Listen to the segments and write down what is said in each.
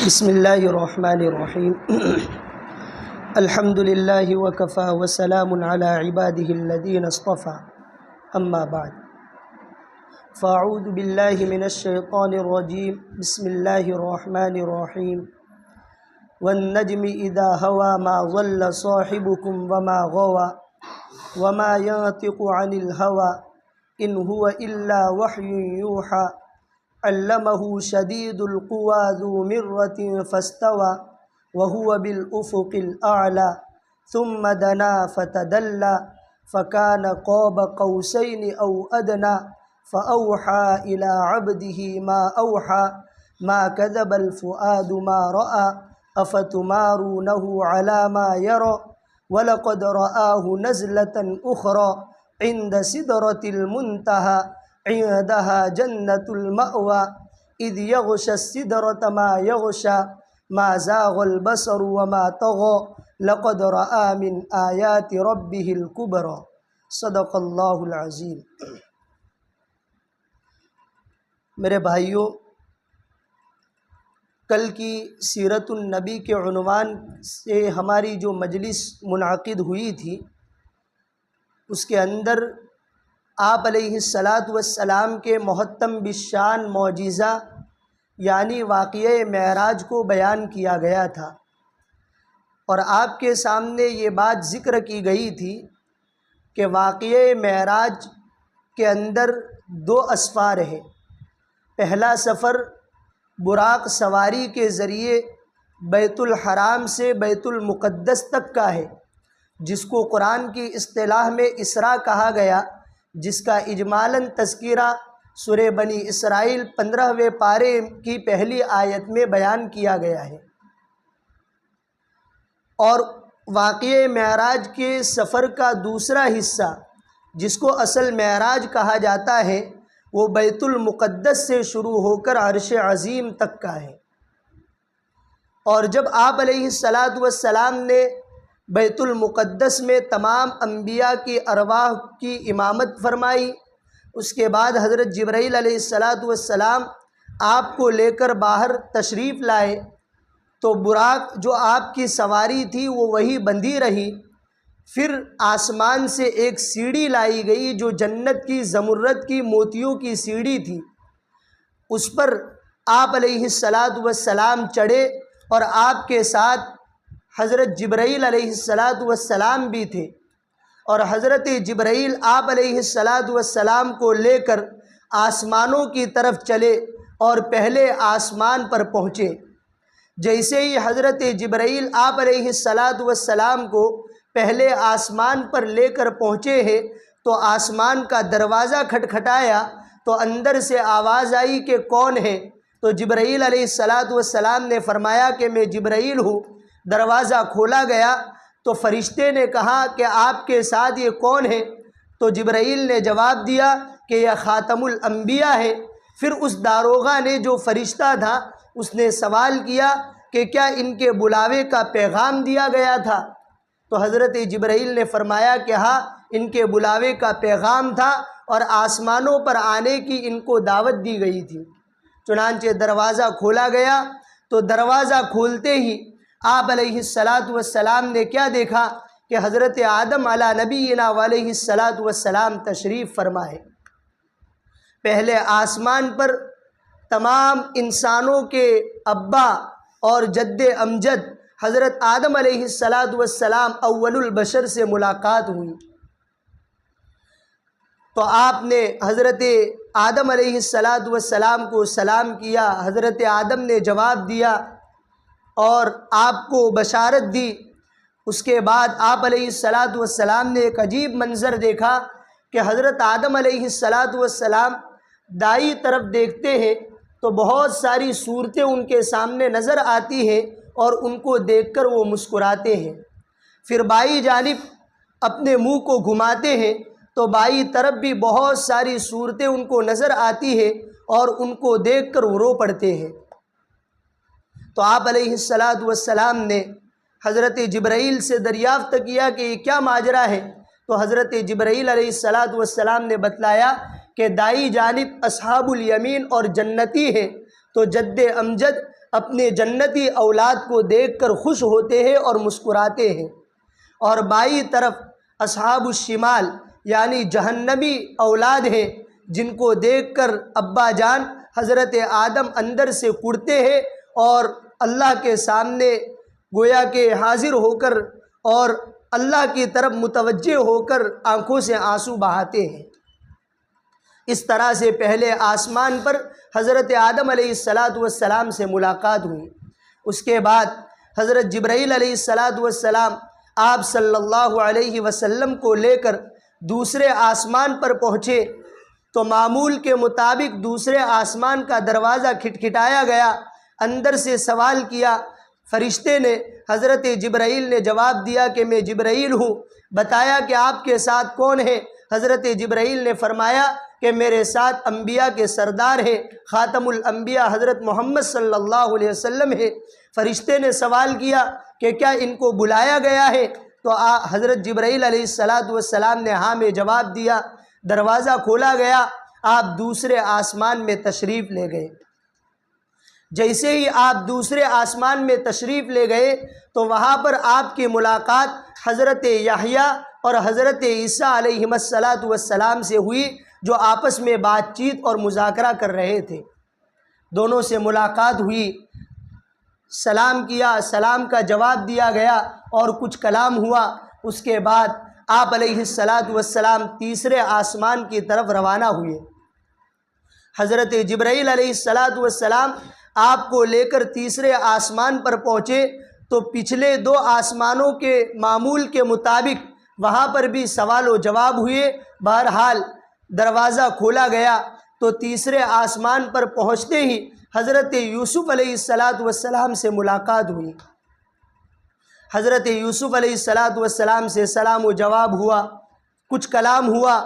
بسم اللہ الرحمن الرحیم الحمد للہ وکفا وسلام علی عباده الذین اصطفى اما بعد فاعوذ باللہ من الشیطان الرجیم بسم اللہ الرحمن الرحیم والنجم اذا هوى ما ضل صاحبكم وما غوى وما ينطق عن الهوى ان هو الا وحی یوحى علمه شدید القوى ذو مرة فاستوى وهو بالأفق الأعلى ثم دنا فتدلى فكان قاب قوسين أو أدنى فأوحى إلى عبده ما أوحى ما كذب الفؤاد ما رأى أفتمارونه على ما يرى ولقد رآه نزلة أخرى عند سدرة المنتهى عندها جنة المأوى إذ يغشى السدرة ما يغشى ما زاغ البصر وما طغى لقد رأى من آيات ربه الكبرى صدق اللہ العظیم۔ میرے بھائیوں، کل کی سیرت النبی کے عنوان سے ہماری جو مجلس منعقد ہوئی تھی، اس کے اندر آپ علیہ السلام کے محتم بالشان معجزہ یعنی واقعہ معراج کو بیان کیا گیا تھا، اور آپ کے سامنے یہ بات ذکر کی گئی تھی کہ واقعہ معراج کے اندر دو اسفار ہیں۔ پہلا سفر براق سواری کے ذریعے بیت الحرام سے بیت المقدس تک کا ہے، جس کو قرآن کی اصطلاح میں اسراء کہا گیا، جس کا اجمالاً تذکرہ سورہ بنی اسرائیل 15ویں پارے کی پہلی آیت میں بیان کیا گیا ہے۔ اور واقعہ معراج کے سفر کا دوسرا حصہ، جس کو اصل معراج کہا جاتا ہے، وہ بیت المقدس سے شروع ہو کر عرش عظیم تک کا ہے۔ اور جب آپ علیہ السلام نے بیت المقدس میں تمام انبیاء کی ارواح کی امامت فرمائی، اس کے بعد حضرت جبرائیل علیہ السلام آپ کو لے کر باہر تشریف لائے، تو براق جو آپ کی سواری تھی وہ وہی بندھی رہی۔ پھر آسمان سے ایک سیڑھی لائی گئی جو جنت کی زمرد کی موتیوں کی سیڑھی تھی، اس پر آپ علیہ السلام چڑھے، اور آپ کے ساتھ حضرت جبرائیل علیہ السلام بھی تھے، اور حضرت جبرائیل آپ علیہ السلام کو لے کر آسمانوں کی طرف چلے اور پہلے آسمان پر پہنچے۔ جیسے ہی حضرت جبرائیل آپ علیہ السلام کو پہلے آسمان پر لے کر پہنچے ہیں، تو آسمان کا دروازہ کھٹکھٹایا تو اندر سے آواز آئی کہ کون ہے؟ تو جبرائیل علیہ السلام نے فرمایا کہ میں جبرائیل ہوں۔ دروازہ کھولا گیا تو فرشتے نے کہا کہ آپ کے ساتھ یہ کون ہے؟ تو جبرائیل نے جواب دیا کہ یہ خاتم الانبیاء ہے۔ پھر اس داروغہ نے، جو فرشتہ تھا، اس نے سوال کیا کہ کیا ان کے بلاوے کا پیغام دیا گیا تھا؟ تو حضرت جبرائیل نے فرمایا کہ ہاں، ان کے بلاوے کا پیغام تھا اور آسمانوں پر آنے کی ان کو دعوت دی گئی تھی۔ چنانچہ دروازہ کھولا گیا، تو دروازہ کھولتے ہی آپ علیہ السلام نے کیا دیکھا کہ حضرت آدم علی نبینا علیہ السلام تشریف فرمائے۔ پہلے آسمان پر تمام انسانوں کے ابا اور جد امجد حضرت آدم علیہ السلام اول البشر سے ملاقات ہوئی، تو آپ نے حضرت آدم علیہ السلام کو سلام کیا۔ حضرت آدم نے جواب دیا اور آپ کو بشارت دی۔ اس کے بعد آپ علیہ السلام نے ایک عجیب منظر دیکھا کہ حضرت آدم علیہ السلام دائیں طرف دیکھتے ہیں تو بہت ساری صورتیں ان کے سامنے نظر آتی ہیں، اور ان کو دیکھ کر وہ مسکراتے ہیں۔ پھر بائیں جانب اپنے منہ کو گھماتے ہیں تو بائیں طرف بھی بہت ساری صورتیں ان کو نظر آتی ہیں، اور ان کو دیکھ کر وہ رو پڑتے ہیں۔ تو آپ علیہ السلام نے حضرت جبرائیل سے دریافت کیا کہ یہ کیا ماجرا ہے؟ تو حضرت جبرائیل علیہ السلام نے بتلایا کہ دائیں جانب اصحاب الیمین اور جنتی ہیں، تو جد امجد اپنے جنتی اولاد کو دیکھ کر خوش ہوتے ہیں اور مسکراتے ہیں، اور بائیں طرف اصحاب الشمال یعنی جہنمی اولاد ہیں، جن کو دیکھ کر ابا جان حضرت آدم اندر سے کڑتے ہیں اور اللہ کے سامنے گویا کہ حاضر ہو کر اور اللہ کی طرف متوجہ ہو کر آنکھوں سے آنسو بہاتے ہیں۔ اس طرح سے پہلے آسمان پر حضرت آدم علیہ السلام سے ملاقات ہوئی۔ اس کے بعد حضرت جبرائیل علیہ السلام آپ صلی اللہ علیہ وسلم کو لے کر دوسرے آسمان پر پہنچے تو معمول کے مطابق دوسرے آسمان کا دروازہ کھٹکھٹایا گیا۔ اندر سے سوال کیا، فرشتے نے، حضرت جبرائیل نے جواب دیا کہ میں جبرائیل ہوں۔ بتایا کہ آپ کے ساتھ کون ہے؟ حضرت جبرائیل نے فرمایا کہ میرے ساتھ انبیاء کے سردار ہیں، خاتم الانبیاء حضرت محمد صلی اللہ علیہ وسلم ہے۔ فرشتے نے سوال کیا کہ کیا ان کو بلایا گیا ہے؟ تو حضرت جبرائیل علیہ السلام نے ہاں میں جواب دیا۔ دروازہ کھولا گیا، آپ دوسرے آسمان میں تشریف لے گئے۔ جیسے ہی آپ دوسرے آسمان میں تشریف لے گئے تو وہاں پر آپ کی ملاقات حضرت یحییٰ اور حضرت عیسیٰ علیہ السلام سے ہوئی، جو آپس میں بات چیت اور مذاکرہ کر رہے تھے۔ دونوں سے ملاقات ہوئی، سلام کیا، سلام کا جواب دیا گیا اور کچھ کلام ہوا۔ اس کے بعد آپ علیہ السلام تیسرے آسمان کی طرف روانہ ہوئے۔ حضرت جبرائیل علیہ السلام آپ کو لے کر تیسرے آسمان پر پہنچے تو پچھلے دو آسمانوں کے معمول کے مطابق وہاں پر بھی سوال و جواب ہوئے۔ بہرحال دروازہ کھولا گیا تو تیسرے آسمان پر پہنچتے ہی حضرت یوسف علیہ السلام سے ملاقات ہوئی۔ حضرت یوسف علیہ السلام سے سلام و جواب ہوا، کچھ کلام ہوا۔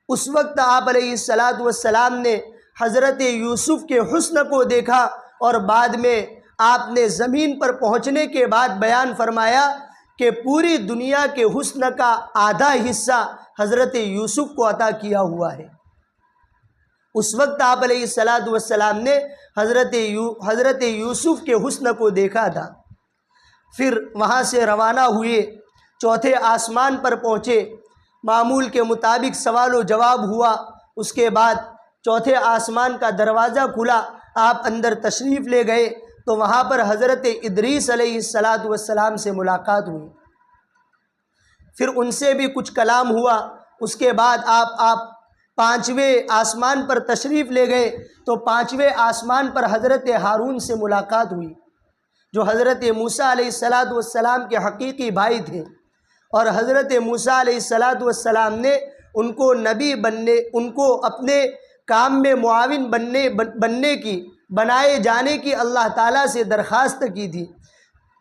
اس وقت آپ علیہ السلام نے حضرت یوسف کے حسن کو دیکھا اور بعد میں آپ نے زمین پر پہنچنے کے بعد بیان فرمایا کہ پوری دنیا کے حسن کا آدھا حصہ حضرت یوسف کو عطا کیا ہوا ہے۔ اس وقت آپ علیہ السلام نے حضرت یوسف کے حسن کو دیکھا تھا۔ پھر وہاں سے روانہ ہوئے، چوتھے آسمان پر پہنچے، معمول کے مطابق سوال و جواب ہوا۔ اس کے بعد چوتھے آسمان کا دروازہ کھلا، آپ اندر تشریف لے گئے تو وہاں پر حضرت ادریس علیہ السلام سے ملاقات ہوئی۔ پھر ان سے بھی کچھ کلام ہوا۔ اس کے بعد آپ پانچویں آسمان پر تشریف لے گئے تو پانچویں آسمان پر حضرت ہارون سے ملاقات ہوئی، جو حضرت موسیٰ علیہ السلام کے حقیقی بھائی تھے، اور حضرت موسیٰ علیہ السلام نے ان کو نبی بننے، ان کو اپنے کام میں معاون بنائے جانے کی اللہ تعالیٰ سے درخواست کی تھی،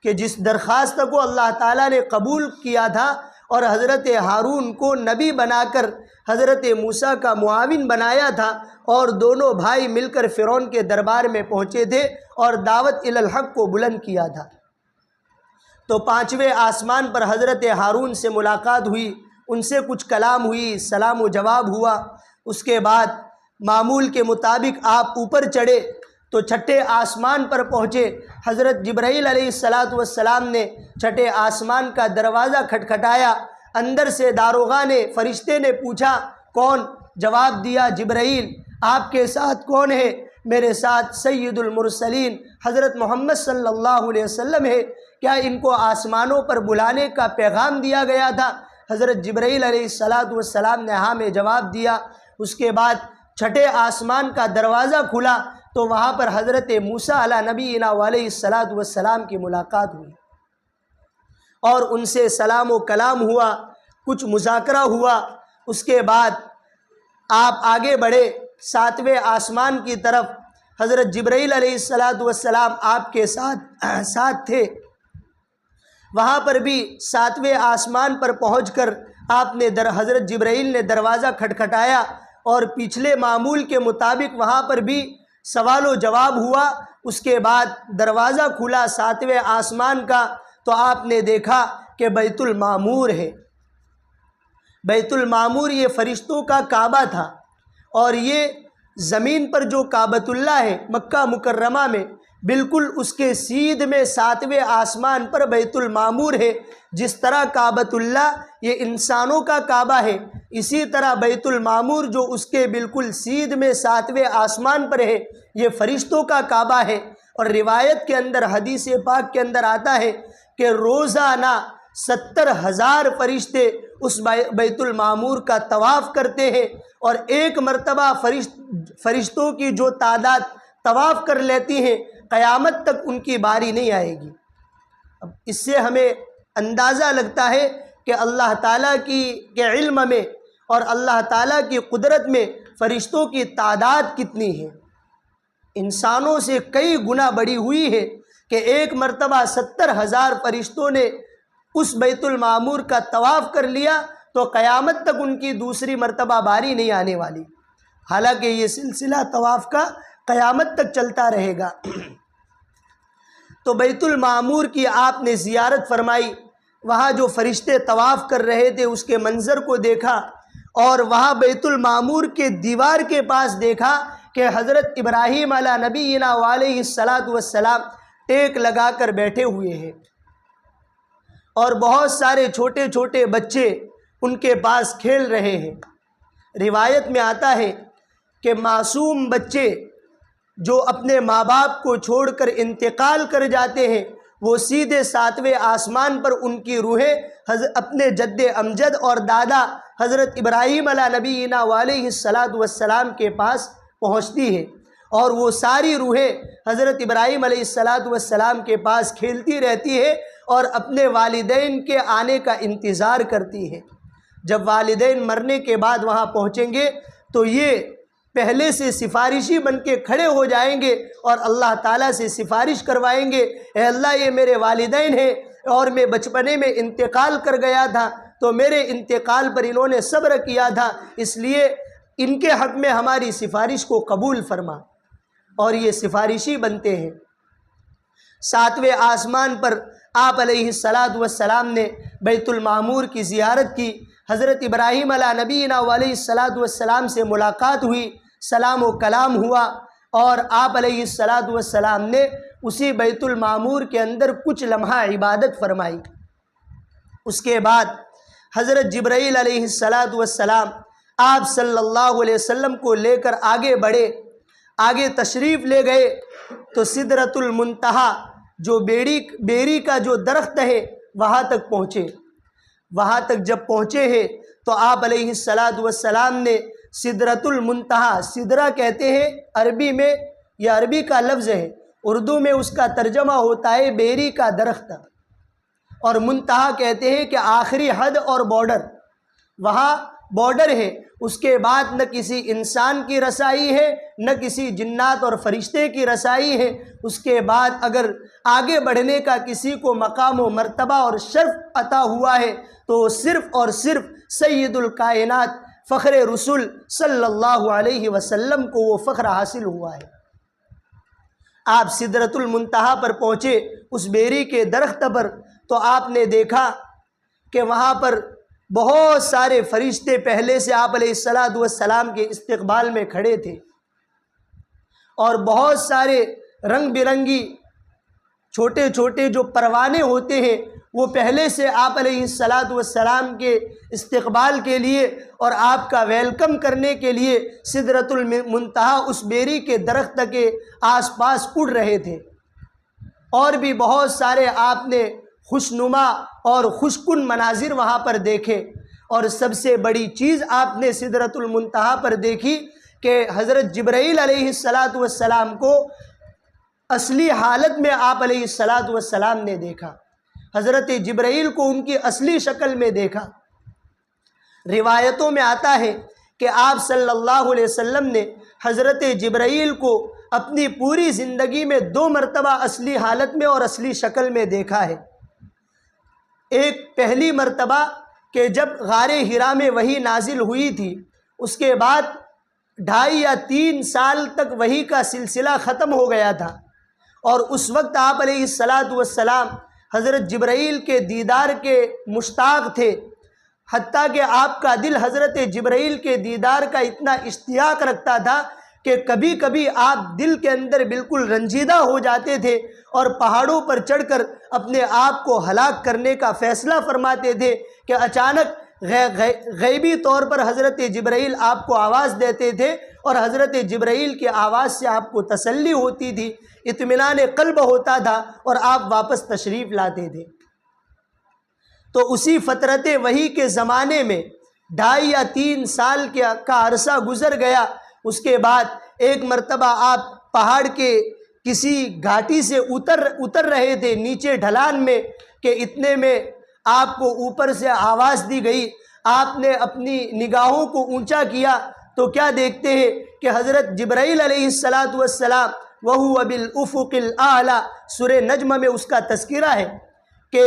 کہ جس درخواست کو اللہ تعالیٰ نے قبول کیا تھا اور حضرت ہارون کو نبی بنا کر حضرت موسیٰ کا معاون بنایا تھا، اور دونوں بھائی مل کر فرعون کے دربار میں پہنچے تھے اور دعوت الی الحق کو بلند کیا تھا۔ تو پانچویں آسمان پر حضرت ہارون سے ملاقات ہوئی، ان سے کچھ کلام ہوئی، سلام و جواب ہوا۔ اس کے بعد معمول کے مطابق آپ اوپر چڑھے تو چھٹے آسمان پر پہنچے۔ حضرت جبرائیل علیہ السلام نے چھٹے آسمان کا دروازہ کھٹکھٹایا۔ اندر سے داروغہ نے، فرشتے نے پوچھا کون؟ جواب دیا جبرائیل۔ آپ کے ساتھ کون ہے؟ میرے ساتھ سید المرسلین حضرت محمد صلی اللہ علیہ وسلم ہے۔ کیا ان کو آسمانوں پر بلانے کا پیغام دیا گیا تھا؟ حضرت جبرائیل علیہ السلام نے ہاں میں جواب دیا۔ اس کے بعد چھٹے آسمان کا دروازہ کھلا تو وہاں پر حضرت موسیٰ علیہ نبینا علیہ السلام کی ملاقات ہوئی اور ان سے سلام و کلام ہوا، کچھ مذاکرہ ہوا۔ اس کے بعد آپ آگے بڑھے ساتویں آسمان کی طرف۔ حضرت جبرائیل علیہ السلام آپ کے ساتھ تھے۔ وہاں پر بھی ساتویں آسمان پر پہنچ کر آپ نے حضرت جبرائیل نے دروازہ کھٹکھٹایا اور پچھلے معمول کے مطابق وہاں پر بھی سوال و جواب ہوا۔ اس کے بعد دروازہ کھلا ساتویں آسمان کا تو آپ نے دیکھا کہ بیت المعمور ہے۔ بیت المعمور یہ فرشتوں کا کعبہ تھا، اور یہ زمین پر جو کعبۃ اللہ ہے مکہ مکرمہ میں، بالکل اس کے سیدھ میں 7ویں آسمان پر بیت المعمور ہے۔ جس طرح کعبۃ اللہ یہ انسانوں کا کعبہ ہے، اسی طرح بیت المعمور جو اس کے بالکل سیدھ میں 7ویں آسمان پر ہے، یہ فرشتوں کا کعبہ ہے۔ اور روایت کے اندر، حدیث پاک کے اندر آتا ہے کہ روزانہ 70,000 فرشتے اس بیت المعمور کا طواف کرتے ہیں، اور ایک مرتبہ فرشتوں کی جو تعداد طواف کر لیتی ہیں، قیامت تک ان کی باری نہیں آئے گی۔ اب اس سے ہمیں اندازہ لگتا ہے کہ اللہ تعالیٰ کے علم میں اور اللہ تعالیٰ کی قدرت میں فرشتوں کی تعداد کتنی ہے۔ انسانوں سے کئی گنا بڑی ہوئی ہے کہ ایک مرتبہ 70,000 فرشتوں نے اس بیت المعمور کا طواف کر لیا تو قیامت تک ان کی دوسری مرتبہ باری نہیں آنے والی، حالانکہ یہ سلسلہ طواف کا قیامت تک چلتا رہے گا۔ تو بیت المعمور کی آپ نے زیارت فرمائی، وہاں جو فرشتے طواف کر رہے تھے اس کے منظر کو دیکھا، اور وہاں بیت المعمور کے دیوار کے پاس دیکھا کہ حضرت ابراہیم علیہ نبینا علیہ السلام ٹیک لگا کر بیٹھے ہوئے ہیں، اور بہت سارے چھوٹے چھوٹے بچے ان کے پاس کھیل رہے ہیں۔ روایت میں آتا ہے کہ معصوم بچے جو اپنے ماں باپ کو چھوڑ کر انتقال کر جاتے ہیں، وہ سیدھے 7ویں آسمان پر ان کی روحیں اپنے جد امجد اور دادا حضرت ابراہیم علیہ نبینا علیہ السلام کے پاس پہنچتی ہے، اور وہ ساری روحیں حضرت ابراہیم علیہ السلام کے پاس کھیلتی رہتی ہے اور اپنے والدین کے آنے کا انتظار کرتی ہے۔ جب والدین مرنے کے بعد وہاں پہنچیں گے تو یہ پہلے سے سفارشی بن کے کھڑے ہو جائیں گے اور اللہ تعالیٰ سے سفارش کروائیں گے، اے اللہ یہ میرے والدین ہیں اور میں بچپنے میں انتقال کر گیا تھا، تو میرے انتقال پر انہوں نے صبر کیا تھا، اس لیے ان کے حق میں ہماری سفارش کو قبول فرما، اور یہ سفارشی بنتے ہیں۔ 7ویں آسمان پر آپ علیہ السلام نے بیت المعمور کی زیارت کی، حضرت ابراہیم علیہ نبینا علیہ السلام سے ملاقات ہوئی، سلام و کلام ہوا، اور آپ علیہ السلام نے اسی بیت المعمور کے اندر کچھ لمحہ عبادت فرمائی۔ اس کے بعد حضرت جبرائیل علیہ السلام آپ صلی اللہ علیہ وسلم کو لے کر آگے بڑھے، آگے تشریف لے گئے تو سدرۃ المنتہا جو بیری کا جو درخت ہے وہاں تک پہنچے۔ وہاں تک جب پہنچے ہیں تو آپ علیہ السلام نے سدرۃ المنتہا، سدرہ کہتے ہیں عربی میں، یہ عربی کا لفظ ہے، اردو میں اس کا ترجمہ ہوتا ہے بیری کا درخت، اور منتہا کہتے ہیں کہ آخری حد اور بارڈر، وہاں بارڈر ہے، اس کے بعد نہ کسی انسان کی رسائی ہے نہ کسی جنات اور فرشتے کی رسائی ہے۔ اس کے بعد اگر آگے بڑھنے کا کسی کو مقام و مرتبہ اور شرف عطا ہوا ہے تو صرف اور صرف سید الکائنات فخر رسول صلی اللہ علیہ وسلم کو وہ فخر حاصل ہوا ہے۔ آپ سدرۃ المنتہا پر پہنچے، اس بیری کے درخت پر، تو آپ نے دیکھا کہ وہاں پر بہت سارے فرشتے پہلے سے آپ علیہ السلام کے استقبال میں کھڑے تھے، اور بہت سارے رنگ برنگی چھوٹے چھوٹے جو پروانے ہوتے ہیں وہ پہلے سے آپ علیہ السلام کے استقبال کے لیے اور آپ کا ویلکم کرنے کے لیے سدرۃ المنتہا اس بیری کے درخت کے آس پاس اڑ رہے تھے۔ اور بھی بہت سارے آپ نے خوشنما اور خوشکن مناظر وہاں پر دیکھے، اور سب سے بڑی چیز آپ نے سدرۃ المنتہا پر دیکھی کہ حضرت جبرائیل علیہ السلام کو اصلی حالت میں آپ علیہ السلام نے دیکھا، حضرت جبرائیل کو ان کی اصلی شکل میں دیکھا۔ روایتوں میں آتا ہے کہ آپ صلی اللہ علیہ وسلم نے حضرت جبرائیل کو اپنی پوری زندگی میں 2 مرتبہ اصلی حالت میں اور اصلی شکل میں دیکھا ہے۔ ایک پہلی مرتبہ کہ جب غار حرا میں وحی نازل ہوئی تھی، اس کے بعد 2.5 یا 3 سال تک وحی کا سلسلہ ختم ہو گیا تھا، اور اس وقت آپ علیہ السلام حضرت جبرائیل کے دیدار کے مشتاق تھے، حتیٰ کہ آپ کا دل حضرت جبرائیل کے دیدار کا اتنا اشتیاق رکھتا تھا کہ کبھی کبھی آپ دل کے اندر بالکل رنجیدہ ہو جاتے تھے اور پہاڑوں پر چڑھ کر اپنے آپ کو ہلاک کرنے کا فیصلہ فرماتے تھے کہ اچانک غیبی طور پر حضرت جبرائیل آپ کو آواز دیتے تھے اور حضرت جبرائیل کی آواز سے آپ کو تسلی ہوتی تھی، اطمینان قلب ہوتا تھا اور آپ واپس تشریف لاتے تھے۔ تو اسی فترت وحی کے زمانے میں 2.5 یا 3 سال کا عرصہ گزر گیا۔ اس کے بعد ایک مرتبہ آپ پہاڑ کے کسی گھاٹی سے اتر رہے تھے نیچے ڈھلان میں کہ اتنے میں آپ کو اوپر سے آواز دی گئی۔ آپ نے اپنی نگاہوں کو اونچا کیا تو کیا دیکھتے ہیں کہ حضرت جبرائیل علیہ السلام وَهُوَ بِالْأُفُقِ الْأَعْلَى، سورہ نجم میں اس کا تذکرہ ہے کہ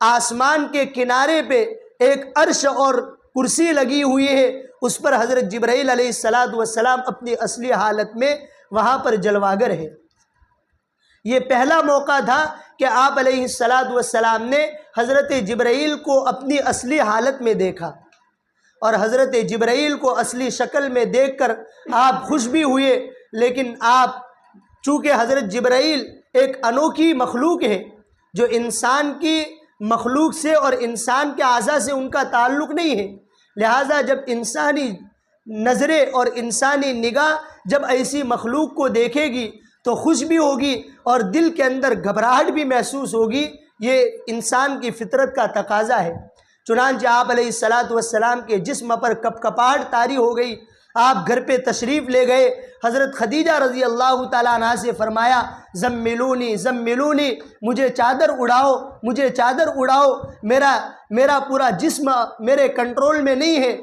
آسمان کے کنارے پہ ایک عرش اور کرسی لگی ہوئی ہے، اس پر حضرت جبرائیل علیہ السلام اپنی اصلی حالت میں وہاں پر جلواگر ہے۔ یہ پہلا موقع تھا کہ آپ علیہ السلام نے حضرت جبرائیل کو اپنی اصلی حالت میں دیکھا، اور حضرت جبرائیل کو اصلی شکل میں دیکھ کر آپ خوش بھی ہوئے، لیکن آپ چونکہ حضرت جبرائیل ایک انوکھی مخلوق ہے جو انسان کی مخلوق سے اور انسان کے اعضاء سے ان کا تعلق نہیں ہے، لہٰذا جب انسانی نظریں اور انسانی نگاہ جب ایسی مخلوق کو دیکھے گی تو خوش بھی ہوگی اور دل کے اندر گھبراہٹ بھی محسوس ہوگی۔ یہ انسان کی فطرت کا تقاضا ہے۔ چنانچہ آپ علیہ السلام کے جسم پر کپکپاہٹ طاری ہو گئی۔ آپ گھر پہ تشریف لے گئے، حضرت خدیجہ رضی اللہ تعالیٰ عنہا سے فرمایا زملونی زملونی، مجھے چادر اڑاؤ، مجھے چادر اڑاؤ، میرا پورا جسم میرے کنٹرول میں نہیں ہے،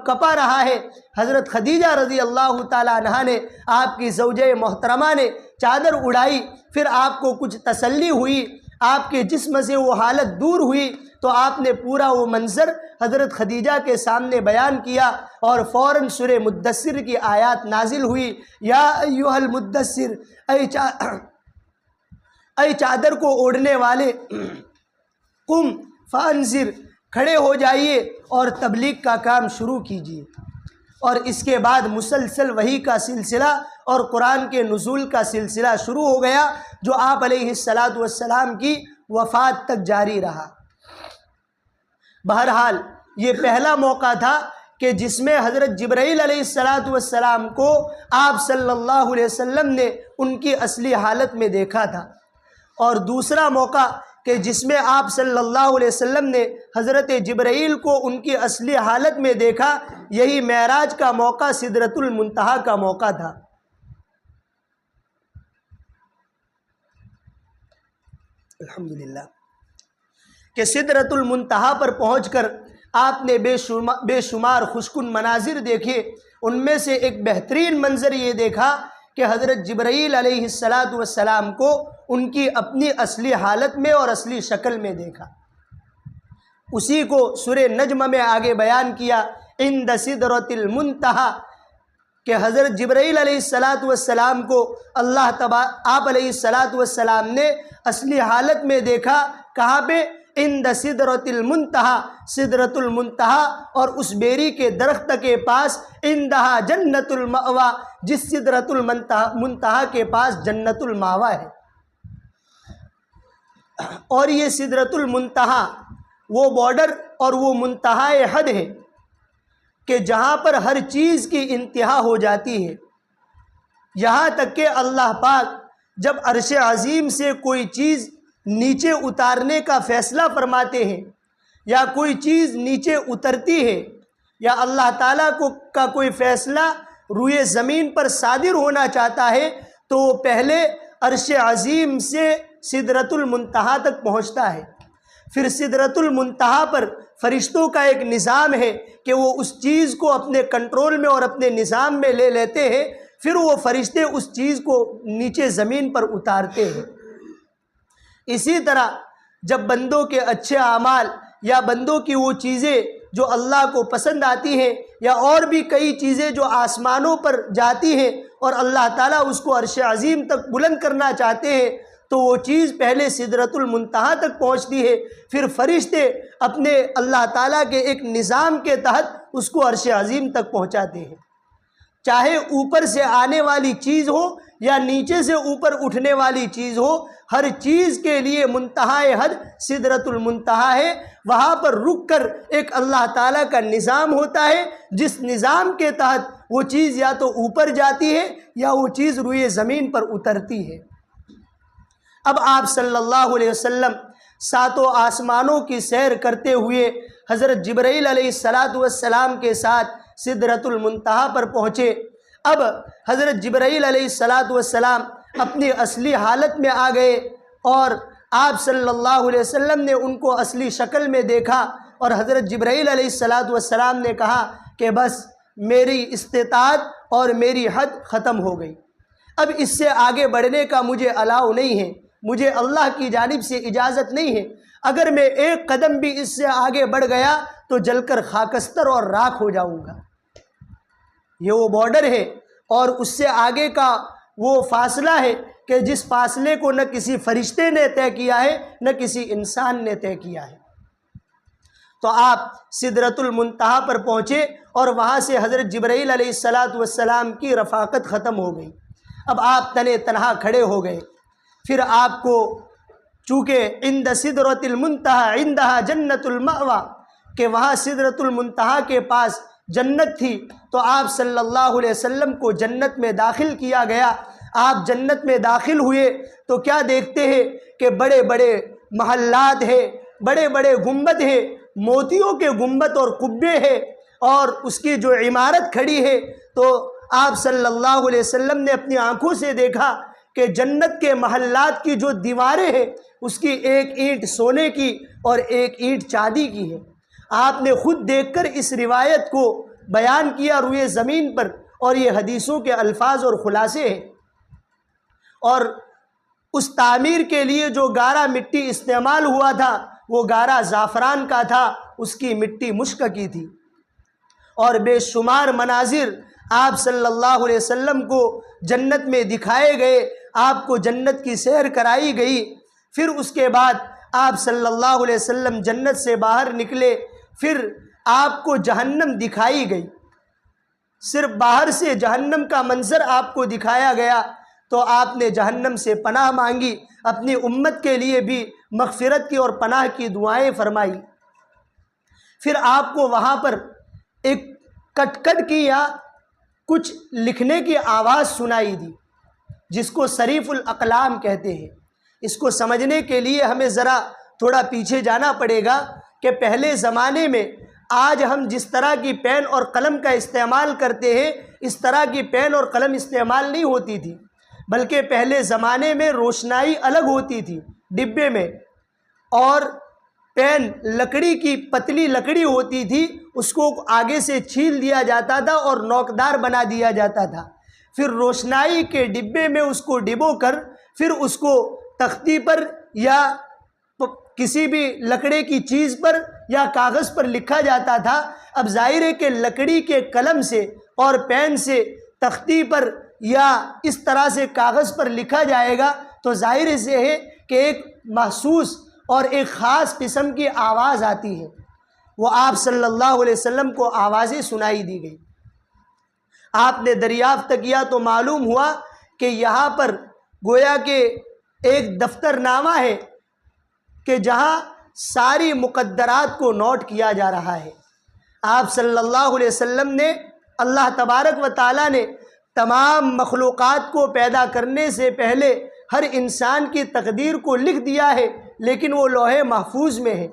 کپا رہا ہے۔ حضرت خدیجہ رضی اللہ تعالیٰ عنہا نے، آپ کی زوجہ محترمہ نے چادر اڑائی، پھر آپ کو کچھ تسلی ہوئی، آپ کے جسم سے وہ حالت دور ہوئی تو آپ نے پورا وہ منظر حضرت خدیجہ کے سامنے بیان کیا، اور فوراً سورہ مدثر کی آیات نازل ہوئی، یا ایھا المدثر، اے چادر کو اوڑھنے والے، قم فانذر، کھڑے ہو جائیے اور تبلیغ کا کام شروع کیجیے۔ اور اس کے بعد مسلسل وحی کا سلسلہ اور قرآن کے نزول کا سلسلہ شروع ہو گیا، جو آپ علیہ السلام کی وفات تک جاری رہا۔ بہرحال یہ پہلا موقع تھا کہ جس میں حضرت جبرائیل علیہ السلام کو آپ صلی اللہ علیہ وسلم نے ان کی اصلی حالت میں دیکھا تھا، اور دوسرا موقع کہ جس میں آپ صلی اللہ علیہ وسلم نے حضرت جبرائیل کو ان کی اصلی حالت میں دیکھا، یہی معراج کا موقع سدرۃ المنتہا کا موقع تھا۔ الحمدللہ کہ سدرۃ المنتہا پر پہنچ کر آپ نے بے شمار خوشکن مناظر دیکھے۔ ان میں سے ایک بہترین منظر یہ دیکھا کہ حضرت جبرائیل علیہ السلام کو ان کی اپنی اصلی حالت میں اور اصلی شکل میں دیکھا۔ اسی کو سورہ نجم میں آگے بیان کیا، عند سدرۃ المنتہا، کہ حضرت جبرائیل علیہ السلام کو آپ علیہ السلام نے اصلی حالت میں دیکھا۔ کہاں پہ؟ عند سدرۃ المنتہا، سدرۃ المنتہا، اور اس بیری کے درخت کے پاس، عندہا جنت المأویٰ، جس سدرۃ المنتہا کے پاس جنت المأویٰ ہے۔ اور یہ سدرۃ المنتہا وہ بارڈر اور وہ منتہائے حد ہے کہ جہاں پر ہر چیز کی انتہا ہو جاتی ہے، یہاں تک کہ اللہ پاک جب عرش عظیم سے کوئی چیز نیچے اتارنے کا فیصلہ فرماتے ہیں، یا کوئی چیز نیچے اترتی ہے، یا اللہ تعالیٰ کا کوئی فیصلہ روئے زمین پر صادر ہونا چاہتا ہے، تو وہ پہلے عرش عظیم سے سدرۃ المنتہا تک پہنچتا ہے۔ پھر سدرۃ المنتہا پر فرشتوں کا ایک نظام ہے کہ وہ اس چیز کو اپنے کنٹرول میں اور اپنے نظام میں لے لیتے ہیں، پھر وہ فرشتے اس چیز کو نیچے زمین پر اتارتے ہیں۔ اسی طرح جب بندوں کے اچھے اعمال یا بندوں کی وہ چیزیں جو اللہ کو پسند آتی ہیں، یا اور بھی کئی چیزیں جو آسمانوں پر جاتی ہیں اور اللہ تعالیٰ اس کو عرش عظیم تک بلند کرنا چاہتے ہیں، تو وہ چیز پہلے سدرۃ المنتہا تک پہنچتی ہے، پھر فرشتے اپنے اللہ تعالیٰ کے ایک نظام کے تحت اس کو عرش عظیم تک پہنچاتے ہیں۔ چاہے اوپر سے آنے والی چیز ہو یا نیچے سے اوپر اٹھنے والی چیز ہو، ہر چیز کے لیے منتہائے حد سدرۃ المنتہا ہے۔ وہاں پر رک کر ایک اللہ تعالیٰ کا نظام ہوتا ہے، جس نظام کے تحت وہ چیز یا تو اوپر جاتی ہے یا وہ چیز روئے زمین پر اترتی ہے۔ اب آپ صلی اللہ علیہ وسلم ساتوں آسمانوں کی سیر کرتے ہوئے حضرت جبرائیل علیہ السلام کے ساتھ سدرۃ المنتہا پر پہنچے۔ اب حضرت جبرائیل علیہ السلام اپنی اصلی حالت میں آ گئے اور آپ صلی اللہ علیہ وسلم نے ان کو اصلی شکل میں دیکھا، اور حضرت جبرائیل علیہ السلام نے کہا کہ بس میری استطاعت اور میری حد ختم ہو گئی، اب اس سے آگے بڑھنے کا مجھے الاؤ نہیں ہے، مجھے اللہ کی جانب سے اجازت نہیں ہے۔ اگر میں ایک قدم بھی اس سے آگے بڑھ گیا تو جل کر خاکستر اور راکھ ہو جاؤں گا۔ یہ وہ بارڈر ہے اور اس سے آگے کا وہ فاصلہ ہے کہ جس فاصلے کو نہ کسی فرشتے نے طے کیا ہے نہ کسی انسان نے طے کیا ہے۔ تو آپ سدرۃ المنتہا پر پہنچے اور وہاں سے حضرت جبرائیل علیہ السلام کی رفاقت ختم ہو گئی۔ اب آپ تنے تنہا کھڑے ہو گئے۔ پھر آپ کو چونکہ عند سدرۃ المنتہا عندہا جنت المأویٰ کہ وہاں سدرۃ المنتہا کے پاس جنت تھی، تو آپ صلی اللہ علیہ وسلم کو جنت میں داخل کیا گیا۔ آپ جنت میں داخل ہوئے تو کیا دیکھتے ہیں کہ بڑے بڑے محلات ہیں، بڑے بڑے گنبد ہیں، موتیوں کے گنبد اور قبے ہیں، اور اس کی جو عمارت کھڑی ہے تو آپ صلی اللہ علیہ وسلم نے اپنی آنکھوں سے دیکھا کہ جنت کے محلات کی جو دیواریں ہیں اس کی ایک اینٹ سونے کی اور ایک اینٹ چاندی کی ہے۔ آپ نے خود دیکھ کر اس روایت کو بیان کیا روئے زمین پر، اور یہ حدیثوں کے الفاظ اور خلاصے ہیں۔ اور اس تعمیر کے لیے جو گارا مٹی استعمال ہوا تھا وہ گارا زعفران کا تھا، اس کی مٹی مشک کی تھی، اور بے شمار مناظر آپ صلی اللہ علیہ وسلم کو جنت میں دکھائے گئے، آپ کو جنت کی سیر کرائی گئی۔ پھر اس کے بعد آپ صلی اللہ علیہ وسلم جنت سے باہر نکلے، پھر آپ کو جہنم دکھائی گئی، صرف باہر سے جہنم کا منظر آپ کو دکھایا گیا، تو آپ نے جہنم سے پناہ مانگی، اپنی امت کے لیے بھی مغفرت کی اور پناہ کی دعائیں فرمائی۔ پھر آپ کو وہاں پر ایک کٹ کٹ کی یا کچھ لکھنے کی آواز سنائی دی، جس کو صریف الاقلام کہتے ہیں۔ اس کو سمجھنے کے لیے ہمیں ذرا تھوڑا پیچھے جانا پڑے گا کہ پہلے زمانے میں آج ہم جس طرح کی پین اور قلم کا استعمال کرتے ہیں اس طرح کی پین اور قلم استعمال نہیں ہوتی تھی، بلکہ پہلے زمانے میں روشنائی الگ ہوتی تھی ڈبے میں، اور پین لکڑی کی پتلی لکڑی ہوتی تھی، اس کو آگے سے چھیل دیا جاتا تھا اور نوکدار بنا دیا جاتا تھا۔ پھر روشنائی کے ڈبے میں اس کو ڈبو کر پھر اس کو تختی پر یا کسی بھی لکڑے کی چیز پر یا کاغذ پر لکھا جاتا تھا۔ اب ظاہر ہے کہ لکڑی کے قلم سے اور پین سے تختی پر یا اس طرح سے کاغذ پر لکھا جائے گا تو ظاہر سے ہے کہ ایک محسوس اور ایک خاص قسم کی آواز آتی ہے۔ وہ آپ صلی اللہ علیہ وسلم کو آوازیں سنائی دی گئی۔ آپ نے دریافت کیا تو معلوم ہوا کہ یہاں پر گویا کہ ایک دفتر نامہ ہے کہ جہاں ساری مقدرات کو نوٹ کیا جا رہا ہے۔ آپ صلی اللہ علیہ وسلم نے، اللہ تبارک و تعالیٰ نے تمام مخلوقات کو پیدا کرنے سے پہلے ہر انسان کی تقدیر کو لکھ دیا ہے، لیکن وہ لوح محفوظ میں ہے۔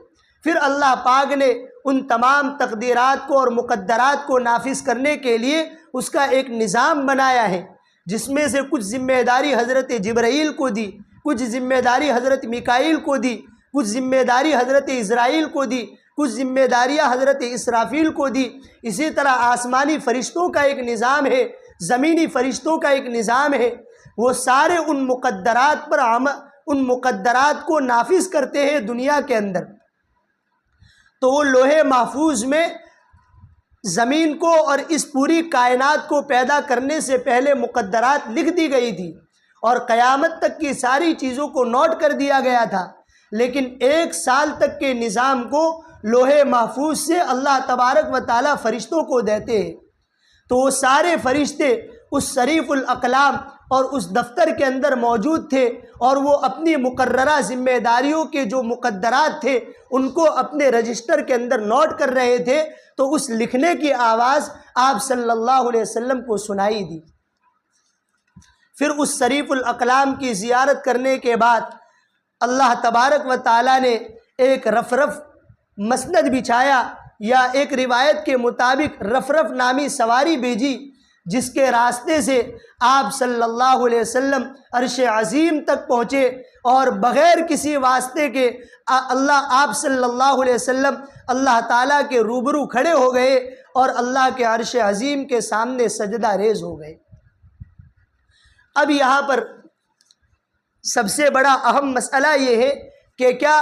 پھر اللہ پاک نے ان تمام تقدیرات کو اور مقدرات کو نافذ کرنے کے لیے اس کا ایک نظام بنایا ہے، جس میں سے کچھ ذمہ داری حضرت جبرائیل کو دی، کچھ ذمہ داری حضرت میکائیل کو دی، کچھ ذمہ داری حضرت اسرائیل کو دی، کچھ ذمہ داریاں حضرت اسرافیل کو دی۔ اسی طرح آسمانی فرشتوں کا ایک نظام ہے، زمینی فرشتوں کا ایک نظام ہے، وہ سارے ان مقدرات کو نافذ کرتے ہیں دنیا کے اندر۔ تو وہ لوح محفوظ میں زمین کو اور اس پوری کائنات کو پیدا کرنے سے پہلے مقدرات لکھ دی گئی تھی اور قیامت تک کی ساری چیزوں کو نوٹ کر دیا گیا تھا، لیکن 1 سال تک کے نظام کو لوح محفوظ سے اللہ تبارک و تعالیٰ فرشتوں کو دیتے ہیں۔ تو وہ سارے فرشتے اس شریف الاقلام اور اس دفتر کے اندر موجود تھے، اور وہ اپنی مقررہ ذمہ داریوں کے جو مقدرات تھے ان کو اپنے رجسٹر کے اندر نوٹ کر رہے تھے۔ تو اس لکھنے کی آواز آپ صلی اللہ علیہ وسلم کو سنائی دی۔ پھر اس شریف الاقلام کی زیارت کرنے کے بعد اللہ تبارک و تعالیٰ نے ایک رفرف مسند بچھایا، یا ایک روایت کے مطابق رفرف نامی سواری بھیجی، جس کے راستے سے آپ صلی اللہ علیہ وسلم عرش عظیم تک پہنچے، اور بغیر کسی واسطے کے آپ صلی اللہ علیہ وسلم اللہ تعالیٰ کے روبرو کھڑے ہو گئے اور اللہ کے عرش عظیم کے سامنے سجدہ ریز ہو گئے۔ اب یہاں پر سب سے بڑا اہم مسئلہ یہ ہے کہ کیا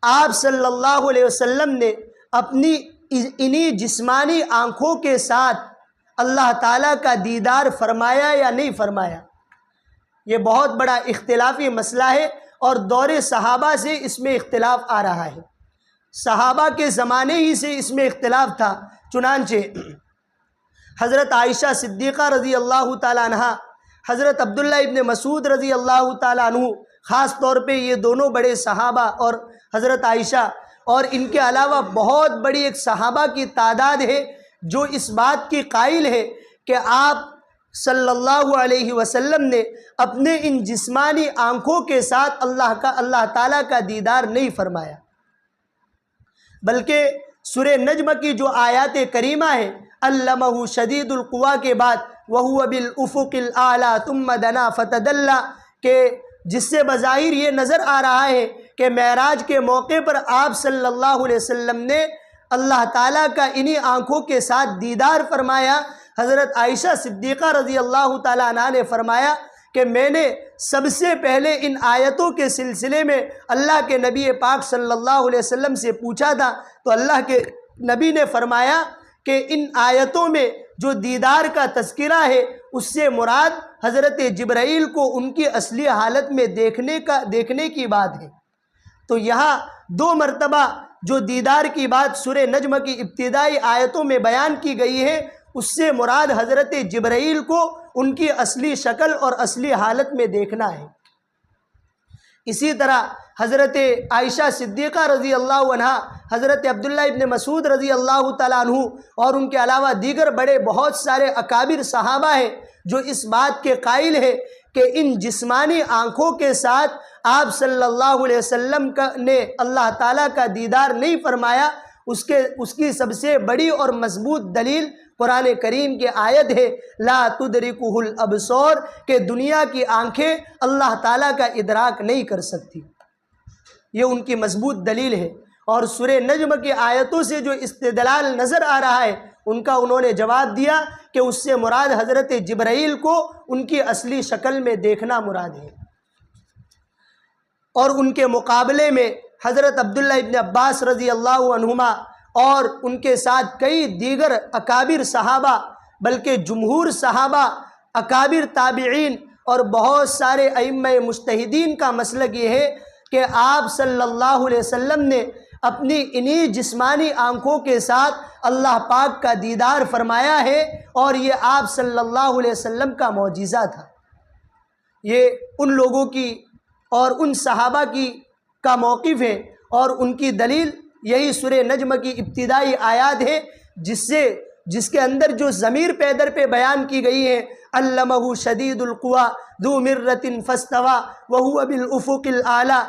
آپ صلی اللہ علیہ وسلم نے اپنی انہی جسمانی آنکھوں کے ساتھ اللہ تعالیٰ کا دیدار فرمایا یا نہیں فرمایا؟ یہ بہت بڑا اختلافی مسئلہ ہے، اور دور صحابہ سے اس میں اختلاف آ رہا ہے۔ صحابہ کے زمانے ہی سے اس میں اختلاف تھا، چنانچہ حضرت عائشہ صدیقہ رضی اللہ تعالیٰ عنہ، حضرت عبداللہ ابن مسعود رضی اللہ تعالیٰ عنہ، خاص طور پہ یہ دونوں بڑے صحابہ اور حضرت عائشہ، اور ان کے علاوہ بہت بڑی ایک صحابہ کی تعداد ہے جو اس بات کی قائل ہے کہ آپ صلی اللہ علیہ وسلم نے اپنے ان جسمانی آنکھوں کے ساتھ اللہ تعالیٰ کا دیدار نہیں فرمایا، بلکہ سورہ نجم کی جو آیات کریمہ ہے علمہ شدید القویٰ کے بعد وَهُوَ بِالْأُفُقِ الْأَعْلَى ثُمَّ دَنَا فَتَدَلَّى، کہ جس سے بظاہر یہ نظر آ رہا ہے کہ معراج کے موقع پر آپ صلی اللہ علیہ وسلم نے اللہ تعالیٰ کا انہی آنکھوں کے ساتھ دیدار فرمایا۔ حضرت عائشہ صدیقہ رضی اللہ تعالیٰ عنہ نے فرمایا کہ میں نے سب سے پہلے ان آیتوں کے سلسلے میں اللہ کے نبی پاک صلی اللہ علیہ وسلم سے پوچھا تھا، تو اللہ کے نبی نے فرمایا کہ ان آیتوں میں جو دیدار کا تذکرہ ہے اس سے مراد حضرت جبرائیل کو ان کی اصلی حالت میں دیکھنے کی بات ہے۔ تو یہاں دو مرتبہ جو دیدار کی بات سورہ نجم کی ابتدائی آیتوں میں بیان کی گئی ہے، اس سے مراد حضرت جبرائیل کو ان کی اصلی شکل اور اصلی حالت میں دیکھنا ہے۔ اسی طرح حضرت عائشہ صدیقہ رضی اللہ عنہ، حضرت عبداللہ ابن مسعود رضی اللہ تعالیٰ عنہ، اور ان کے علاوہ دیگر بڑے بہت سارے اکابر صحابہ ہیں جو اس بات کے قائل ہیں کہ ان جسمانی آنکھوں کے ساتھ آپ صلی اللہ علیہ وسلم نے اللہ تعالیٰ کا دیدار نہیں فرمایا۔ اس کی سب سے بڑی اور مضبوط دلیل قرآن کریم کی آیت ہے لا تدرکہ الابصار، کہ دنیا کی آنکھیں اللہ تعالیٰ کا ادراک نہیں کر سکتی، یہ ان کی مضبوط دلیل ہے۔ اور سورہ نجم کی آیتوں سے جو استدلال نظر آ رہا ہے ان کا انہوں نے جواب دیا کہ اس سے مراد حضرت جبرائیل کو ان کی اصلی شکل میں دیکھنا مراد ہے۔ اور ان کے مقابلے میں حضرت عبداللہ ابن عباس رضی اللہ عنہما اور ان کے ساتھ کئی دیگر اکابر صحابہ، بلکہ جمہور صحابہ، اکابر تابعین اور بہت سارے ائمہ مجتہدین کا مسلک یہ ہے کہ آپ صلی اللہ علیہ وسلم نے اپنی انہی جسمانی آنکھوں کے ساتھ اللہ پاک کا دیدار فرمایا ہے، اور یہ آپ صلی اللہ علیہ وسلم کا معجزہ تھا۔ یہ ان لوگوں کی اور ان صحابہ کا موقف ہے، اور ان کی دلیل یہی سورہ نجم کی ابتدائی آیات ہے جس کے اندر جو ضمیر پیدر پہ بیان کی گئی ہے علمہ شدید القویٰ ذو مرۃ فاستویٰ وہو بالافق الاعلیٰ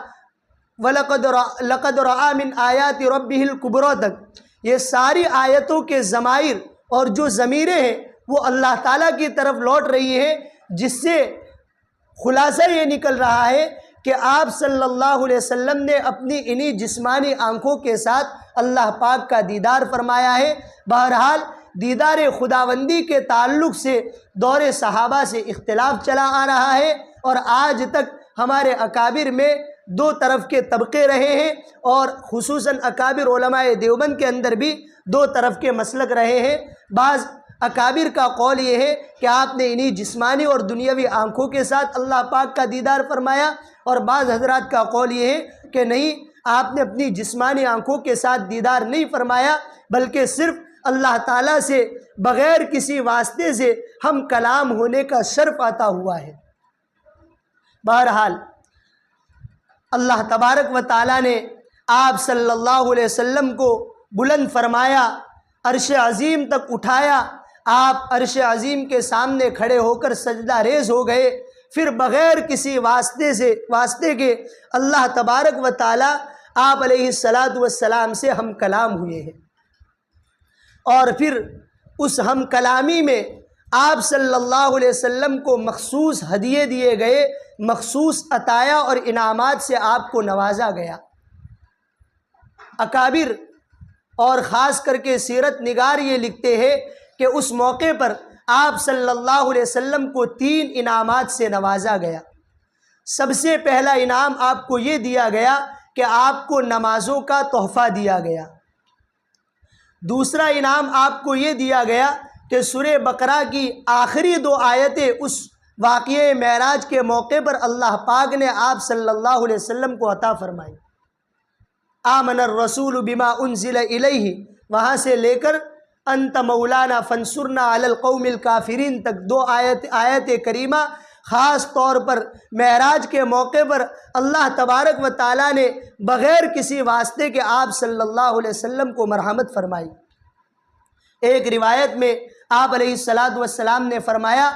لقد رأى من آیات ربہ الکبریٰ تک، یہ ساری آیتوں کے ضمائر اور جو ضمیریں ہیں وہ اللہ تعالیٰ کی طرف لوٹ رہی ہیں، جس سے خلاصہ یہ نکل رہا ہے کہ آپ صلی اللہ علیہ وسلم نے اپنی انہی جسمانی آنکھوں کے ساتھ اللہ پاک کا دیدار فرمایا ہے۔ بہرحال دیدار خداوندی کے تعلق سے دور صحابہ سے اختلاف چلا آ رہا ہے، اور آج تک ہمارے اکابر میں دو طرف کے طبقے رہے ہیں، اور خصوصاً اکابر علماء دیوبند کے اندر بھی دو طرف کے مسلک رہے ہیں۔ بعض اکابر کا قول یہ ہے کہ آپ نے انہی جسمانی اور دنیاوی آنکھوں کے ساتھ اللہ پاک کا دیدار فرمایا، اور بعض حضرات کا قول یہ ہے کہ نہیں، آپ نے اپنی جسمانی آنکھوں کے ساتھ دیدار نہیں فرمایا، بلکہ صرف اللہ تعالیٰ سے بغیر کسی واسطے سے ہم کلام ہونے کا شرف عطا ہوا ہے۔ بہرحال اللہ تبارک و تعالیٰ نے آپ صلی اللہ علیہ وسلم کو بلند فرمایا، عرش عظیم تک اٹھایا۔ آپ عرش عظیم کے سامنے کھڑے ہو کر سجدہ ریز ہو گئے۔ پھر بغیر کسی واسطے کے اللہ تبارک و تعالیٰ آپ علیہ السلام سے ہم کلام ہوئے ہیں، اور پھر اس ہم کلامی میں آپ صلی اللہ علیہ وسلم کو مخصوص ہدیے دیے گئے، مخصوص عطایا اور انعامات سے آپ کو نوازا گیا۔ اکابر اور خاص کر کے سیرت نگار یہ لکھتے ہیں کہ اس موقع پر آپ صلی اللہ علیہ وسلم کو 3 انعامات سے نوازا گیا۔ سب سے پہلا انعام آپ کو یہ دیا گیا کہ آپ کو نمازوں کا تحفہ دیا گیا۔ دوسرا انعام آپ کو یہ دیا گیا کہ سورہ بقرہ کی آخری 2 آیتیں اس واقعہ معراج کے موقع پر اللہ پاک نے آپ صلی اللہ علیہ وسلم کو عطا فرمائی۔ آمن الرسول بما انزل الیہ، وہاں سے لے کر انت مولانا فانصرنا علی القوم الکافرین تک 2 آیت کریمہ خاص طور پر معراج کے موقع پر اللہ تبارک و تعالیٰ نے بغیر کسی واسطے کے آپ صلی اللہ علیہ وسلم کو مرحمت فرمائی۔ ایک روایت میں آپ علیہ السلام نے فرمایا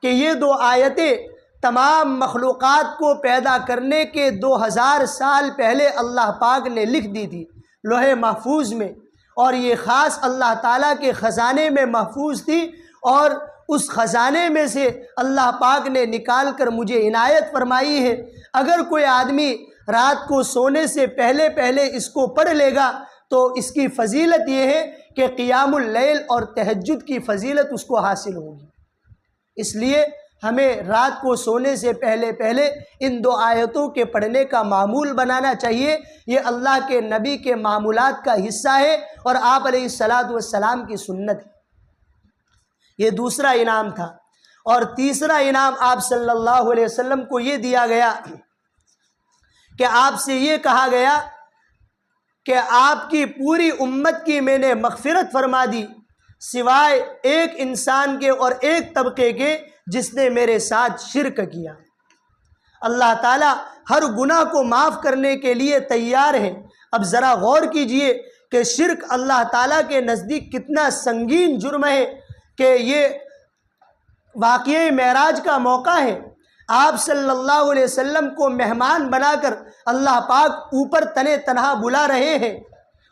کہ یہ 2 آیتیں تمام مخلوقات کو پیدا کرنے کے 2000 سال پہلے اللہ پاک نے لکھ دی تھی لوح محفوظ میں، اور یہ خاص اللہ تعالیٰ کے خزانے میں محفوظ تھی، اور اس خزانے میں سے اللہ پاک نے نکال کر مجھے عنایت فرمائی ہے۔ اگر کوئی آدمی رات کو سونے سے پہلے اس کو پڑھ لے گا تو اس کی فضیلت یہ ہے کہ قیام اللیل اور تہجد کی فضیلت اس کو حاصل ہوگی۔ اس لیے ہمیں رات کو سونے سے پہلے ان 2 آیتوں کے پڑھنے کا معمول بنانا چاہیے۔ یہ اللہ کے نبی کے معمولات کا حصہ ہے اور آپ علیہ السلام کی سنت ہے۔ یہ دوسرا انعام تھا۔ اور تیسرا انعام آپ صلی اللہ علیہ وسلم کو یہ دیا گیا کہ آپ سے یہ کہا گیا کہ آپ کی پوری امت کی میں نے مغفرت فرما دی، سوائے ایک انسان کے اور ایک طبقے کے جس نے میرے ساتھ شرک کیا۔ اللہ تعالیٰ ہر گناہ کو معاف کرنے کے لیے تیار ہے۔ اب ذرا غور کیجئے کہ شرک اللہ تعالیٰ کے نزدیک کتنا سنگین جرم ہے، کہ یہ واقعہ معراج کا موقع ہے۔ آپ صلی اللہ علیہ وسلم کو مہمان بنا کر اللہ پاک اوپر تنے تنہا بلا رہے ہیں،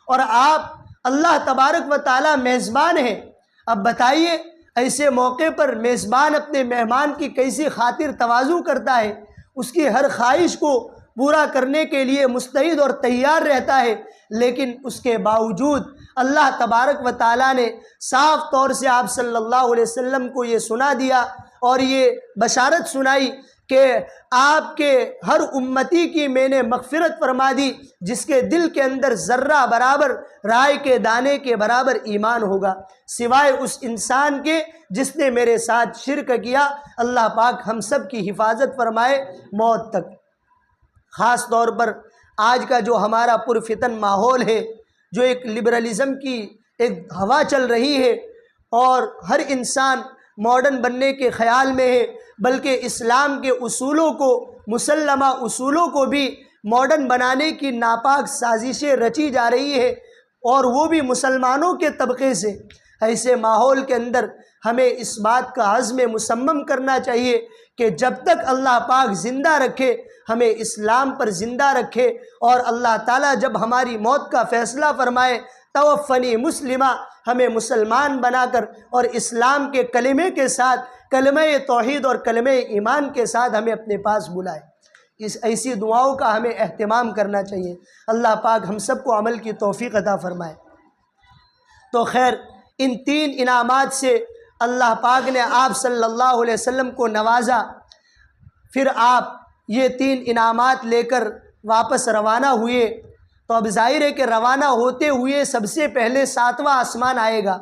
اور آپ اللہ تبارک و تعالیٰ میزبان ہیں۔ اب بتائیے ایسے موقع پر میزبان اپنے مہمان کی کیسی خاطر تواضع کرتا ہے، اس کی ہر خواہش کو پورا کرنے کے لیے مستعد اور تیار رہتا ہے، لیکن اس کے باوجود اللہ تبارک و تعالیٰ نے صاف طور سے آپ صلی اللہ علیہ وسلم کو یہ سنا دیا اور یہ بشارت سنائی کہ آپ کے ہر امتی کی میں نے مغفرت فرما دی جس کے دل کے اندر ذرہ برابر رائے کے دانے کے برابر ایمان ہوگا، سوائے اس انسان کے جس نے میرے ساتھ شرک کیا۔ اللہ پاک ہم سب کی حفاظت فرمائے موت تک۔ خاص طور پر آج کا جو ہمارا پرفتن ماحول ہے، جو ایک لبرلزم کی ایک ہوا چل رہی ہے، اور ہر انسان ماڈرن بننے کے خیال میں ہے، بلکہ اسلام کے اصولوں کو، مسلمہ اصولوں کو بھی ماڈرن بنانے کی ناپاک سازشیں رچی جا رہی ہے، اور وہ بھی مسلمانوں کے طبقے سے۔ ایسے ماحول کے اندر ہمیں اس بات کا عزم مصمم کرنا چاہیے کہ جب تک اللہ پاک زندہ رکھے ہمیں اسلام پر زندہ رکھے، اور اللہ تعالیٰ جب ہماری موت کا فیصلہ فرمائے توفنی مسلمہ، ہمیں مسلمان بنا کر اور اسلام کے کلمے کے ساتھ، کلمہ توحید اور کلمہ ایمان کے ساتھ ہمیں اپنے پاس بلائے۔ اس ایسی دعاؤں کا ہمیں اہتمام کرنا چاہیے۔ اللہ پاک ہم سب کو عمل کی توفیق عطا فرمائے۔ تو خیر، ان 3 انعامات سے اللہ پاک نے آپ صلی اللہ علیہ وسلم کو نوازا۔ پھر آپ یہ 3 انعامات لے کر واپس روانہ ہوئے۔ تو اب ظاہر ہے کہ روانہ ہوتے ہوئے سب سے پہلے 7واں آسمان آئے گا۔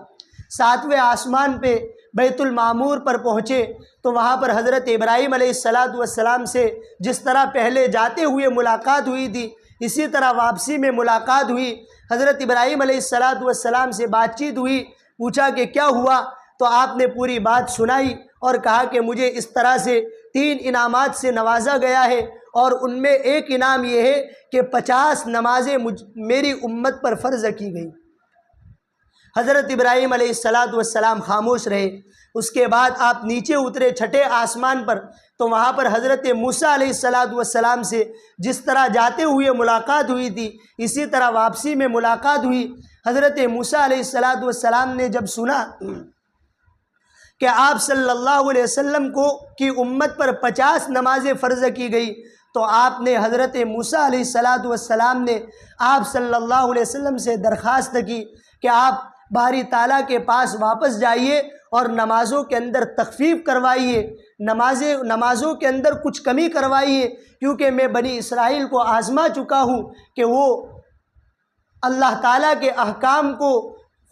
7ویں آسمان پہ بیت المعمور پر پہنچے تو وہاں پر حضرت ابراہیم علیہ السلام سے جس طرح پہلے جاتے ہوئے ملاقات ہوئی تھی، اسی طرح واپسی میں ملاقات ہوئی۔ حضرت ابراہیم علیہ السلام سے بات چیت ہوئی، پوچھا کہ کیا ہوا؟ تو آپ نے پوری بات سنائی اور کہا کہ مجھے اس طرح سے 3 انعامات سے نوازا گیا ہے، اور ان میں ایک انعام یہ ہے کہ 50 نمازیں میری امت پر فرض کی گئی۔ حضرت ابراہیم علیہ السلام خاموش رہے۔ اس کے بعد آپ نیچے اترے چھٹے آسمان پر، تو وہاں پر حضرت موسیٰ علیہ السلام سے جس طرح جاتے ہوئے ملاقات ہوئی تھی، اسی طرح واپسی میں ملاقات ہوئی۔ حضرت موسیٰ علیہ السلام نے جب سنا کہ آپ صلی اللہ علیہ وسلم کی امت پر 50 نمازیں فرض کی گئی، تو آپ نے حضرت موسیٰ علیہ السلام نے آپ صلی اللہ علیہ وسلم سے درخواست کی کہ آپ باری تعالیٰ کے پاس واپس جائیے اور نمازوں کے اندر تخفیف کروائیے، نمازوں کے اندر کچھ کمی کروائیے، کیونکہ میں بنی اسرائیل کو آزما چکا ہوں کہ وہ اللہ تعالیٰ کے احکام کو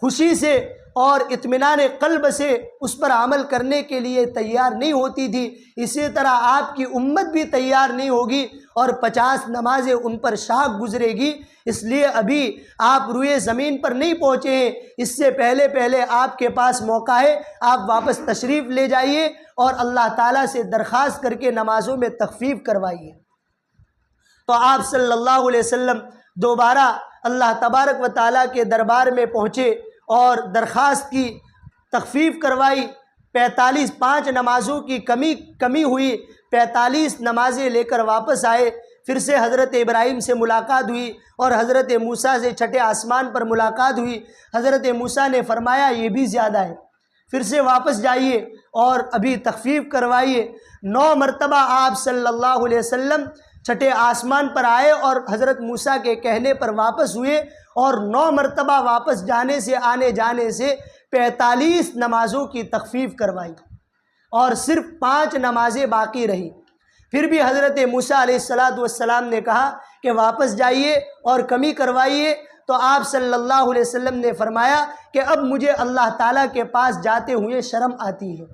خوشی سے اور اطمینان قلب سے اس پر عمل کرنے کے لیے تیار نہیں ہوتی تھی۔ اسی طرح آپ کی امت بھی تیار نہیں ہوگی اور 50 نمازیں ان پر شاق گزرے گی، اس لیے ابھی آپ روئے زمین پر نہیں پہنچے ہیں، اس سے پہلے آپ کے پاس موقع ہے، آپ واپس تشریف لے جائیے اور اللہ تعالیٰ سے درخواست کر کے نمازوں میں تخفیف کروائیے۔ تو آپ صلی اللہ علیہ وسلم دوبارہ اللہ تبارک و تعالیٰ کے دربار میں پہنچے اور درخواست کی، تخفیف کروائی۔ 5 نمازوں کی کمی ہوئی، 45 نمازیں لے کر واپس آئے۔ پھر سے حضرت ابراہیم سے ملاقات ہوئی اور حضرت موسیٰ سے چھٹے آسمان پر ملاقات ہوئی۔ حضرت موسیٰ نے فرمایا یہ بھی زیادہ ہے، پھر سے واپس جائیے اور ابھی تخفیف کروائیے۔ 9 مرتبہ آپ صلی اللہ علیہ وسلم چھٹے آسمان پر آئے اور حضرت موسیٰ کے کہنے پر واپس ہوئے، اور 9 مرتبہ واپس جانے سے آنے جانے سے 45 نمازوں کی تخفیف کروائی اور صرف 5 نمازیں باقی رہی۔ پھر بھی حضرت موسیٰ علیہ السلام نے کہا کہ واپس جائیے اور کمی کروائیے، تو آپ صلی اللہ علیہ وسلم نے فرمایا کہ اب مجھے اللہ تعالیٰ کے پاس جاتے ہوئے شرم آتی ہے۔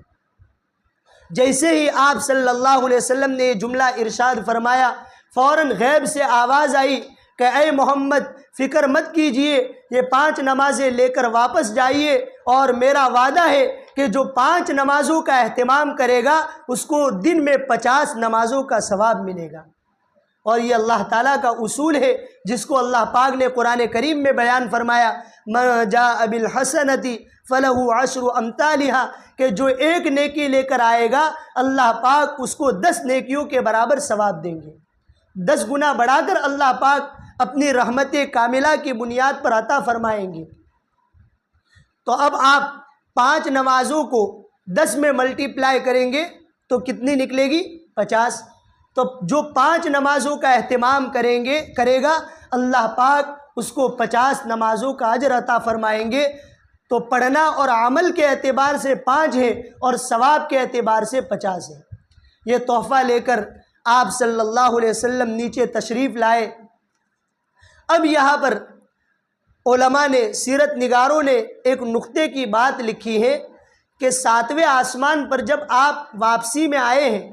جیسے ہی آپ صلی اللہ علیہ وسلم نے یہ جملہ ارشاد فرمایا، فوراً غیب سے آواز آئی کہ اے محمد فکر مت کیجئے، یہ 5 نمازیں لے کر واپس جائیے، اور میرا وعدہ ہے کہ جو 5 نمازوں کا اہتمام کرے گا اس کو دن میں 50 نمازوں کا ثواب ملے گا۔ اور یہ اللہ تعالیٰ کا اصول ہے جس کو اللہ پاک نے قرآن کریم میں بیان فرمایا، مَن جَاءَ بِالْحَسَنَةِ فَلَهُ عَشْرُ أَمْثَالِهَا، کہ جو ایک نیکی لے کر آئے گا اللہ پاک اس کو 10 نیکیوں کے برابر ثواب دیں گے، 10 گنا بڑھا کر اللہ پاک اپنی رحمت کاملہ کی بنیاد پر عطا فرمائیں گے۔ تو اب آپ 5 نمازوں کو 10 میں ملٹیپلائی کریں گے تو کتنی نکلے گی؟ 50۔ تو جو 5 نمازوں کا اہتمام کرے گا اللہ پاک اس کو 50 نمازوں کا اجر عطا فرمائیں گے۔ تو پڑھنا اور عمل کے اعتبار سے 5 ہے اور ثواب کے اعتبار سے 50 ہے۔ یہ تحفہ لے کر آپ صلی اللہ علیہ وسلم نیچے تشریف لائے۔ اب یہاں پر علماء نے، سیرت نگاروں نے ایک نقطے کی بات لکھی ہے کہ 7ویں آسمان پر جب آپ واپسی میں آئے ہیں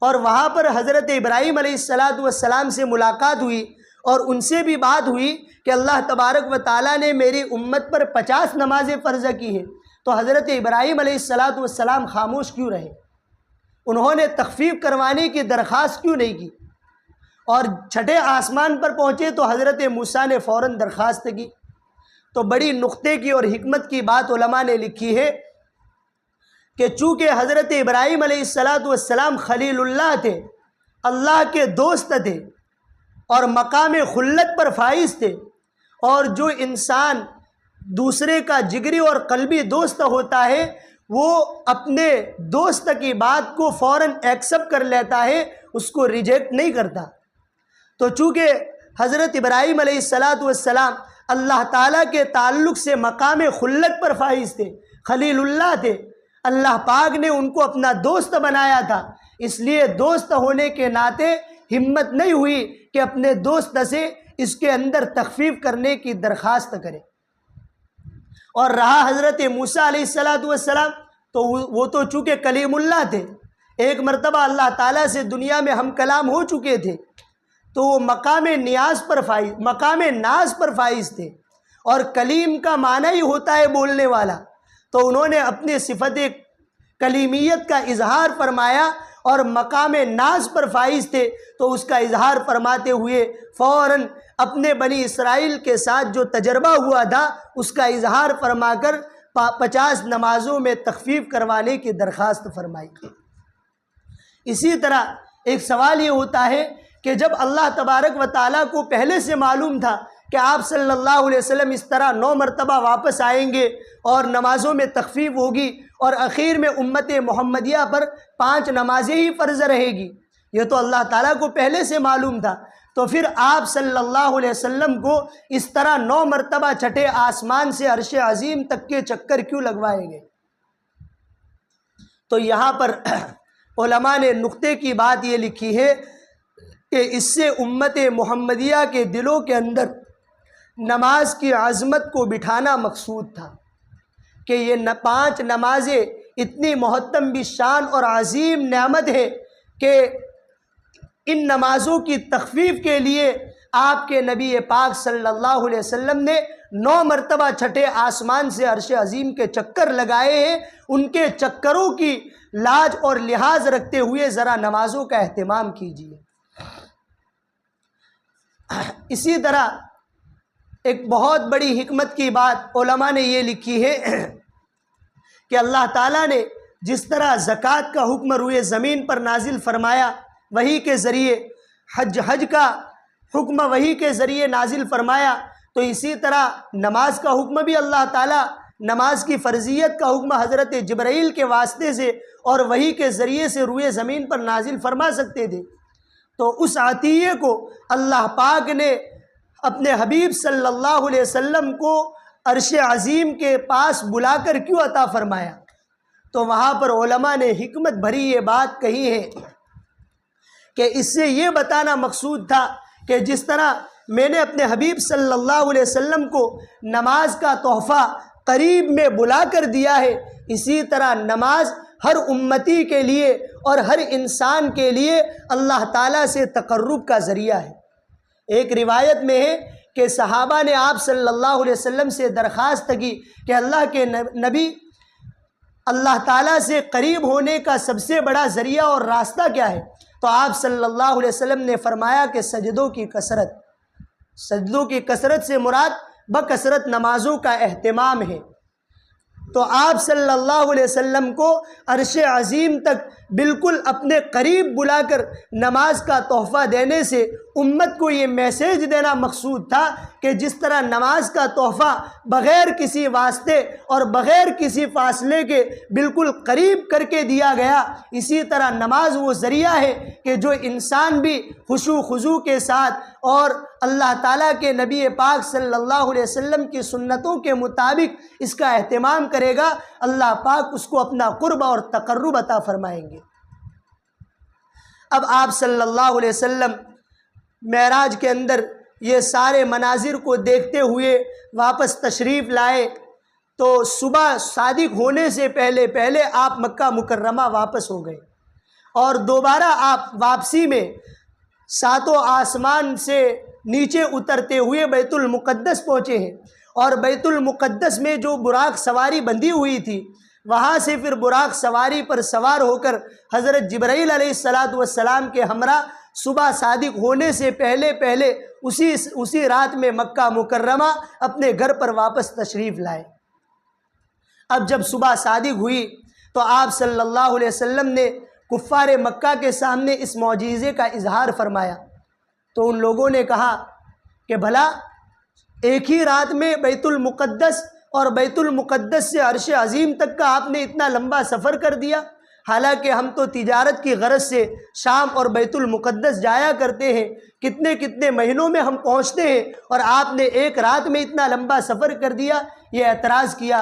اور وہاں پر حضرت ابراہیم علیہ السلام سے ملاقات ہوئی اور ان سے بھی بات ہوئی کہ اللہ تبارک و تعالیٰ نے میری امت پر 50 نمازیں فرض کی ہیں، تو حضرت ابراہیم علیہ السلام خاموش کیوں رہے؟ انہوں نے تخفیف کروانے کی درخواست کیوں نہیں کی؟ اور چھٹے آسمان پر پہنچے تو حضرت موسیٰ نے فوراً درخواست کی۔ تو بڑی نقطے کی اور حکمت کی بات علماء نے لکھی ہے کہ چونکہ حضرت ابراہیم علیہ السلام خلیل اللہ تھے، اللہ کے دوست تھے اور مقام خلت پر فائز تھے، اور جو انسان دوسرے کا جگری اور قلبی دوست ہوتا ہے وہ اپنے دوست کی بات کو فوراً ایکسپٹ کر لیتا ہے، اس کو ریجیکٹ نہیں کرتا۔ تو چونکہ حضرت ابراہیم علیہ السلام اللہ تعالیٰ کے تعلق سے مقام خلت پر فائز تھے، خلیل اللہ تھے، اللہ پاک نے ان کو اپنا دوست بنایا تھا، اس لیے دوست ہونے کے ناطے ہمت نہیں ہوئی کہ اپنے دوست سے اس کے اندر تخفیف کرنے کی درخواست کرے۔ اور رہا حضرت موسیٰ علیہ السلام، تو وہ تو چونکہ کلیم اللہ تھے، ایک مرتبہ اللہ تعالیٰ سے دنیا میں ہم کلام ہو چکے تھے، تو وہ مقام ناز پر فائز تھے، اور کلیم کا معنی ہی ہوتا ہے بولنے والا، تو انہوں نے اپنے صفت کلیمیت کا اظہار فرمایا اور مقام ناز پر فائز تھے، تو اس کا اظہار فرماتے ہوئے فوراً اپنے بنی اسرائیل کے ساتھ جو تجربہ ہوا تھا اس کا اظہار فرما کر 50 نمازوں میں تخفیف کروانے کی درخواست فرمائی۔ اسی طرح ایک سوال یہ ہوتا ہے کہ جب اللہ تبارک و تعالیٰ کو پہلے سے معلوم تھا کہ آپ صلی اللہ علیہ وسلم اس طرح 9 مرتبہ واپس آئیں گے اور نمازوں میں تخفیف ہوگی اور اخیر میں امت محمدیہ پر 5 نمازیں ہی فرض رہے گی، یہ تو اللہ تعالیٰ کو پہلے سے معلوم تھا، تو پھر آپ صلی اللہ علیہ وسلم کو اس طرح 9 مرتبہ چھٹے آسمان سے عرش عظیم تک کے چکر کیوں لگوائیں گے؟ تو یہاں پر علماء نے نقطے کی بات یہ لکھی ہے کہ اس سے امت محمدیہ کے دلوں کے اندر نماز کی عظمت کو بٹھانا مقصود تھا کہ یہ 5 نمازیں اتنی محتم بھی شان اور عظیم نعمت ہے کہ ان نمازوں کی تخفیف کے لیے آپ کے نبی پاک صلی اللہ علیہ وسلم نے 9 مرتبہ چھٹے آسمان سے عرش عظیم کے چکر لگائے ہیں۔ ان کے چکروں کی لاج اور لحاظ رکھتے ہوئے ذرا نمازوں کا اہتمام کیجیے۔ اسی طرح ایک بہت بڑی حکمت کی بات علماء نے یہ لکھی ہے کہ اللہ تعالیٰ نے جس طرح زکوٰۃ کا حکم روئے زمین پر نازل فرمایا وحی کے ذریعے، حج کا حکم وحی کے ذریعے نازل فرمایا، تو اسی طرح نماز کا حکم بھی اللہ تعالیٰ، نماز کی فرضیت کا حکم حضرت جبرائیل کے واسطے سے اور وحی کے ذریعے سے روئے زمین پر نازل فرما سکتے تھے۔ تو اس عطیے کو اللہ پاک نے اپنے حبیب صلی اللہ علیہ وسلم کو عرش عظیم کے پاس بلا کر کیوں عطا فرمایا؟ تو وہاں پر علماء نے حکمت بھری یہ بات کہی ہے کہ اس سے یہ بتانا مقصود تھا کہ جس طرح میں نے اپنے حبیب صلی اللہ علیہ وسلم کو نماز کا تحفہ قریب میں بلا کر دیا ہے، اسی طرح نماز ہر امتی کے لیے اور ہر انسان کے لیے اللہ تعالیٰ سے تقرب کا ذریعہ ہے۔ ایک روایت میں ہے کہ صحابہ نے آپ صلی اللہ علیہ وسلم سے درخواست کی کہ اللہ کے نبی، اللہ تعالیٰ سے قریب ہونے کا سب سے بڑا ذریعہ اور راستہ کیا ہے؟ تو آپ صلی اللہ علیہ وسلم نے فرمایا کہ سجدوں کی کثرت۔ سجدوں کی کثرت سے مراد بکثرت نمازوں کا اہتمام ہے۔ تو آپ صلی اللہ علیہ وسلم کو عرش عظیم تک بالکل اپنے قریب بلا کر نماز کا تحفہ دینے سے امت کو یہ میسیج دینا مقصود تھا کہ جس طرح نماز کا تحفہ بغیر کسی واسطے اور بغیر کسی فاصلے کے بالکل قریب کر کے دیا گیا، اسی طرح نماز وہ ذریعہ ہے کہ جو انسان بھی خشوع خضوع کے ساتھ اور اللہ تعالیٰ کے نبی پاک صلی اللہ علیہ وسلم کی سنتوں کے مطابق اس کا اہتمام کرے گا، اللہ پاک اس کو اپنا قرب اور تقرب عطا فرمائیں گے۔ اب آپ صلی اللہ علیہ وسلم معراج کے اندر یہ سارے مناظر کو دیکھتے ہوئے واپس تشریف لائے، تو صبح صادق ہونے سے پہلے آپ مکہ مکرمہ واپس ہو گئے اور دوبارہ آپ واپسی میں 7 آسمان سے نیچے اترتے ہوئے بیت المقدس پہنچے ہیں، اور بیت المقدس میں جو براق سواری بندھی ہوئی تھی وہاں سے پھر براق سواری پر سوار ہو کر حضرت جبرائیل علیہ السلام کے ہمراہ صبح صادق ہونے سے پہلے اسی رات میں مکہ مکرمہ اپنے گھر پر واپس تشریف لائے۔ اب جب صبح صادق ہوئی تو آپ صلی اللہ علیہ وسلم نے کفار مکہ کے سامنے اس معجزے کا اظہار فرمایا، تو ان لوگوں نے کہا کہ بھلا ایک ہی رات میں بیت المقدس اور بیت المقدس سے عرش عظیم تک کا آپ نے اتنا لمبا سفر کر دیا، حالانکہ ہم تو تجارت کی غرض سے شام اور بیت المقدس جایا کرتے ہیں، کتنے مہینوں میں ہم پہنچتے ہیں، اور آپ نے ایک رات میں اتنا لمبا سفر کر دیا۔ یہ اعتراض کیا،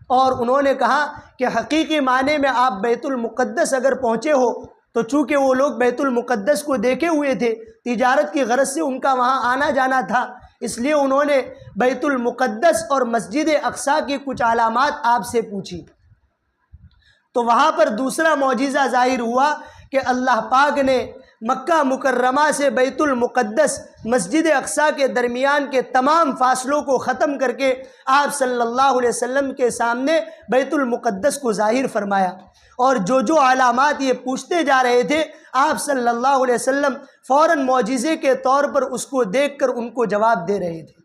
اور انہوں نے کہا کہ حقیقی معنی میں آپ بیت المقدس اگر پہنچے ہو تو چونکہ وہ لوگ بیت المقدس کو دیکھے ہوئے تھے، تجارت کی غرض سے ان کا وہاں آنا جانا تھا، اس لیے انہوں نے بیت المقدس اور مسجد اقصیٰ کی کچھ علامات آپ سے پوچھی۔ تو وہاں پر دوسرا معجزہ ظاہر ہوا کہ اللہ پاک نے مکہ مکرمہ سے بیت المقدس مسجد اقصیٰ کے درمیان کے تمام فاصلوں کو ختم کر کے آپ صلی اللہ علیہ وسلم کے سامنے بیت المقدس کو ظاہر فرمایا، اور جو جو علامات یہ پوچھتے جا رہے تھے آپ صلی اللہ علیہ وسلم فوراً معجزے کے طور پر اس کو دیکھ کر ان کو جواب دے رہے تھے۔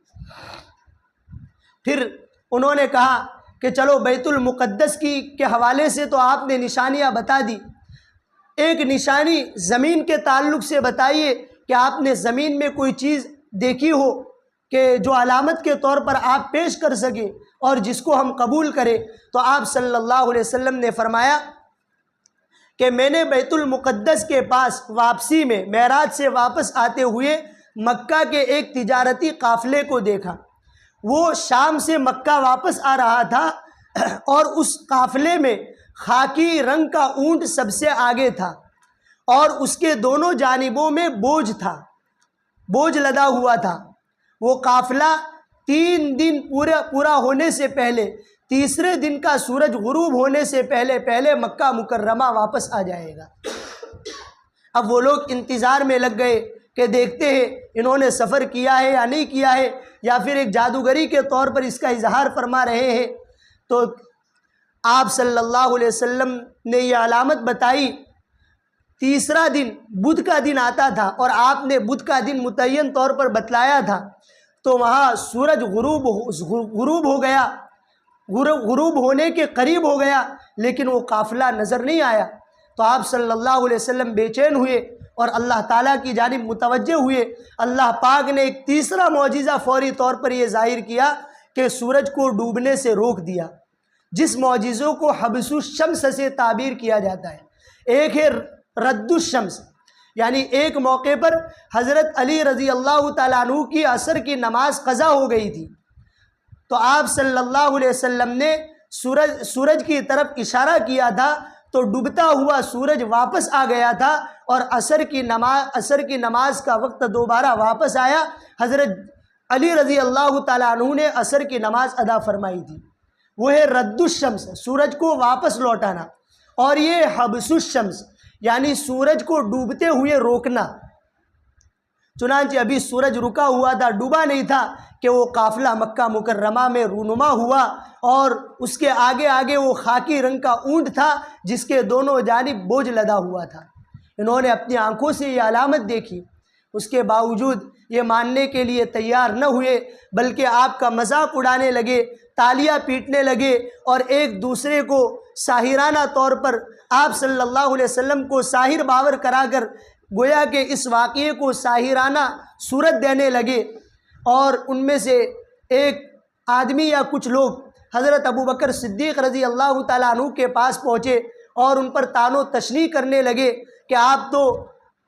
پھر انہوں نے کہا کہ چلو بیت المقدس کے حوالے سے تو آپ نے نشانیاں بتا دی، ایک نشانی زمین کے تعلق سے بتائیے کہ آپ نے زمین میں کوئی چیز دیکھی ہو کہ جو علامت کے طور پر آپ پیش کر سکیں اور جس کو ہم قبول کریں۔ تو آپ صلی اللہ علیہ وسلم نے فرمایا کہ میں نے بیت المقدس کے پاس واپسی میں معراج سے واپس آتے ہوئے مکہ کے ایک تجارتی قافلے کو دیکھا، وہ شام سے مکہ واپس آ رہا تھا، اور اس قافلے میں خاکی رنگ کا اونٹ سب سے آگے تھا، اور اس کے دونوں جانبوں میں بوجھ تھا، بوجھ لدا ہوا تھا۔ وہ قافلہ 3 دن پورا ہونے سے پہلے، تیسرے دن کا سورج غروب ہونے سے پہلے مکہ مکرمہ واپس آ جائے گا۔ اب وہ لوگ انتظار میں لگ گئے کہ دیکھتے ہیں انہوں نے سفر کیا ہے یا نہیں کیا ہے، یا پھر ایک جادوگری کے طور پر اس کا اظہار فرما رہے ہیں۔ تو آپ صلی اللہ علیہ وسلم نے یہ علامت بتائی، تیسرا دن بدھ کا دن آتا تھا، اور آپ نے بدھ کا دن متعین طور پر بتلایا تھا، تو وہاں سورج غروب ہو گیا، غروب ہونے کے قریب ہو گیا، لیکن وہ قافلہ نظر نہیں آیا۔ تو آپ صلی اللہ علیہ وسلم بے چین ہوئے اور اللہ تعالیٰ کی جانب متوجہ ہوئے۔ اللہ پاک نے ایک تیسرا معجزہ فوری طور پر یہ ظاہر کیا کہ سورج کو ڈوبنے سے روک دیا، جس معجزوں کو حبس الشمس سے تعبیر کیا جاتا ہے۔ ایک ہے رد الشمس، یعنی ایک موقع پر حضرت علی رضی اللہ تعالیٰ عنہ کی عصر کی نماز قضا ہو گئی تھی، تو آپ صلی اللہ علیہ وسلم نے سورج کی طرف اشارہ کیا تھا، تو ڈوبتا ہوا سورج واپس آ گیا تھا، اور عصر کی نماز کا وقت دوبارہ واپس آیا۔ حضرت علی رضی اللہ تعالیٰ عنہ نے عصر کی نماز ادا فرمائی تھی۔ وہ ہے رد الشمس، سورج کو واپس لوٹانا، اور یہ حبس الشمس یعنی سورج کو ڈوبتے ہوئے روکنا۔ چنانچہ ابھی سورج رکا ہوا تھا، ڈوبا نہیں تھا، کہ وہ قافلہ مکہ مکرمہ میں رونما ہوا، اور اس کے آگے آگے وہ خاکی رنگ کا اونٹ تھا جس کے دونوں جانب بوجھ لدا ہوا تھا۔ انہوں نے اپنی آنکھوں سے یہ علامت دیکھی، اس کے باوجود یہ ماننے کے لیے تیار نہ ہوئے، بلکہ آپ کا مذاق اڑانے لگے، تالیاں پیٹنے لگے، اور ایک دوسرے کو ساحرانہ طور پر آپ صلی اللہ علیہ وسلم کو ساحر باور کرا کر گویا کہ اس واقعے کو ساحرانہ صورت دینے لگے۔ اور ان میں سے ایک آدمی یا کچھ لوگ حضرت ابوبکر صدیق رضی اللہ تعالیٰ عنہ کے پاس پہنچے اور ان پر طعن و تشنیع کرنے لگے کہ آپ تو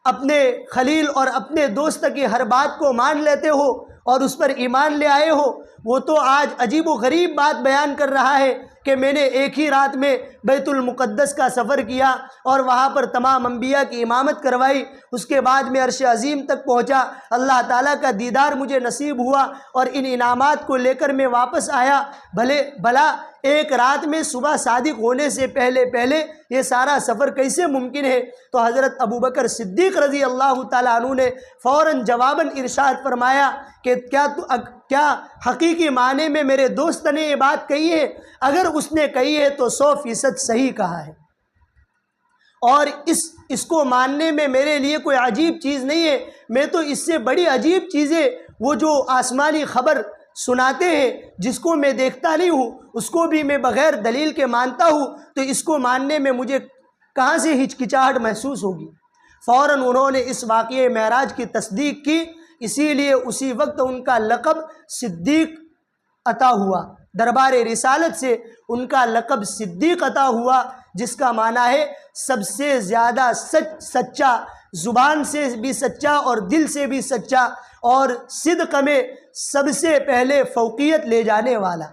اپنے خلیل اور اپنے دوست کی ہر بات کو مان لیتے ہو اور اس پر ایمان لے آئے ہو، وہ تو آج عجیب و غریب بات بیان کر رہا ہے کہ میں نے ایک ہی رات میں بیت المقدس کا سفر کیا اور وہاں پر تمام انبیاء کی امامت کروائی، اس کے بعد میں عرش عظیم تک پہنچا، اللہ تعالیٰ کا دیدار مجھے نصیب ہوا اور ان انعامات کو لے کر میں واپس آیا۔ بھلا ایک رات میں صبح صادق ہونے سے پہلے یہ سارا سفر کیسے ممکن ہے؟ تو حضرت ابوبکر صدیق رضی اللہ تعالیٰ عنہ نے فوراً جواباً ارشاد فرمایا کہ کیا حقیقی معنی میں میرے دوست نے یہ بات کہی ہے؟ اگر اس نے کہی ہے تو 100% صحیح کہا ہے، اور اس کو ماننے میں میرے لیے کوئی عجیب چیز نہیں ہے۔ میں تو اس سے بڑی عجیب چیزیں وہ جو آسمانی خبر سناتے ہیں جس کو میں دیکھتا نہیں ہوں، اس کو بھی میں بغیر دلیل کے مانتا ہوں، تو اس کو ماننے میں مجھے کہاں سے ہچکچاہٹ محسوس ہوگی؟ فوراً انہوں نے اس واقعے معراج کی تصدیق کی، اسی لیے اسی وقت ان کا لقب صدیق عطا ہوا، دربار رسالت سے ان کا لقب صدیق عطا ہوا، جس کا معنی ہے سب سے زیادہ سچا، زبان سے بھی سچا اور دل سے بھی سچا، اور صدق میں سب سے پہلے فوقیت لے جانے والا۔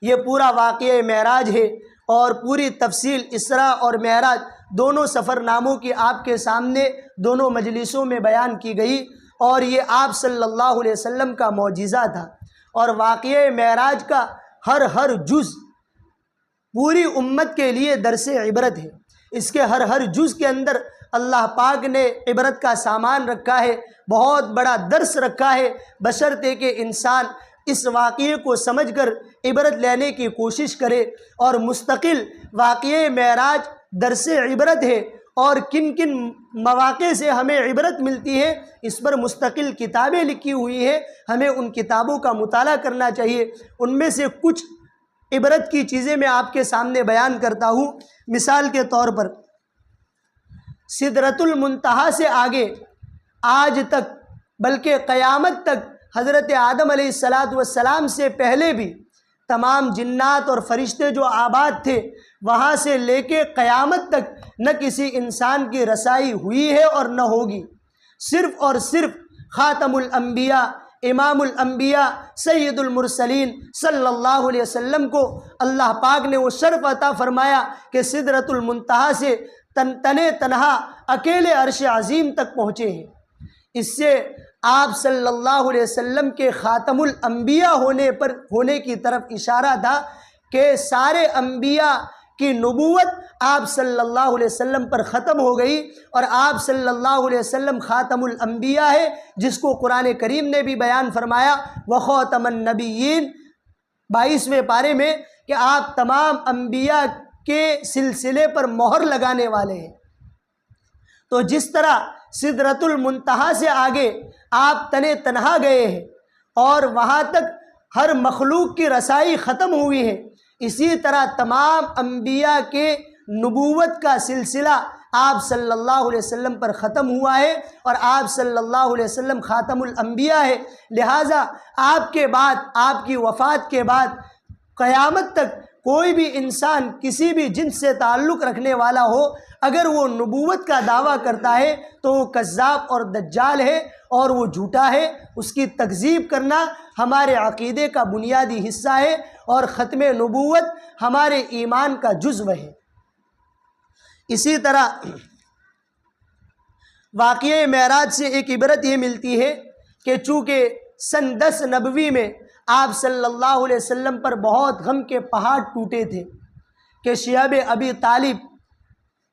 یہ پورا واقعہ معراج ہے، اور پوری تفصیل اسراء اور معراج دونوں سفر ناموں کی آپ کے سامنے دونوں مجلسوں میں بیان کی گئی، اور یہ آپ صلی اللہ علیہ وسلم کا معجزہ تھا۔ اور واقعہ معراج کا ہر جز پوری امت کے لیے درس عبرت ہے۔ اس کے ہر جز کے اندر اللہ پاک نے عبرت کا سامان رکھا ہے، بہت بڑا درس رکھا ہے، بشرطے کہ انسان اس واقعے کو سمجھ کر عبرت لینے کی کوشش کرے۔ اور مستقل واقعہ معراج درس عبرت ہے، اور کن کن مواقع سے ہمیں عبرت ملتی ہے اس پر مستقل کتابیں لکھی ہوئی ہیں، ہمیں ان کتابوں کا مطالعہ کرنا چاہیے۔ ان میں سے کچھ عبرت کی چیزیں میں آپ کے سامنے بیان کرتا ہوں۔ مثال کے طور پر سدرۃ المنتہا سے آگے آج تک بلکہ قیامت تک حضرت آدم علیہ السلام سے پہلے بھی تمام جنات اور فرشتے جو آباد تھے وہاں سے لے کے قیامت تک نہ کسی انسان کی رسائی ہوئی ہے اور نہ ہوگی۔ صرف اور صرف خاتم الانبیاء، امام الانبیاء، سید المرسلین صلی اللہ علیہ وسلم کو اللہ پاک نے وہ شرف عطا فرمایا کہ سدرۃ المنتہا سے تنے تنہا اکیلے عرش عظیم تک پہنچے ہیں۔ اس سے آپ صلی اللہ علیہ وسلم کے خاتم الانبیاء ہونے کی طرف اشارہ تھا کہ سارے انبیاء کی نبوت آپ صلی اللہ علیہ وسلم پر ختم ہو گئی، اور آپ صلی اللہ علیہ وسلم خاتم الانبیاء ہے، جس کو قرآن کریم نے بھی بیان فرمایا وخاتم النبیین 22ویں پارے میں کہ آپ تمام انبیاء کے سلسلے پر مہر لگانے والے ہیں۔ تو جس طرح سدرۃ المنتہا سے آگے آپ تنے تنہا گئے ہیں اور وہاں تک ہر مخلوق کی رسائی ختم ہوئی ہے، اسی طرح تمام انبیاء کے نبوت کا سلسلہ آپ صلی اللہ علیہ وسلم پر ختم ہوا ہے، اور آپ صلی اللہ علیہ وسلم خاتم الانبیاء ہے۔ لہٰذا آپ کے بعد، آپ کی وفات کے بعد قیامت تک کوئی بھی انسان کسی بھی جنس سے تعلق رکھنے والا ہو، اگر وہ نبوت کا دعویٰ کرتا ہے تو وہ کذاب اور دجال ہے اور وہ جھوٹا ہے۔ اس کی تکذیب کرنا ہمارے عقیدے کا بنیادی حصہ ہے، اور ختم نبوت ہمارے ایمان کا جزو ہے۔ اسی طرح واقعہ معراج سے ایک عبرت یہ ملتی ہے کہ چونکہ سن 10 نبوی میں آپ صلی اللہ علیہ وسلم پر بہت غم کے پہاڑ ٹوٹے تھے کہ شیاب ابی طالب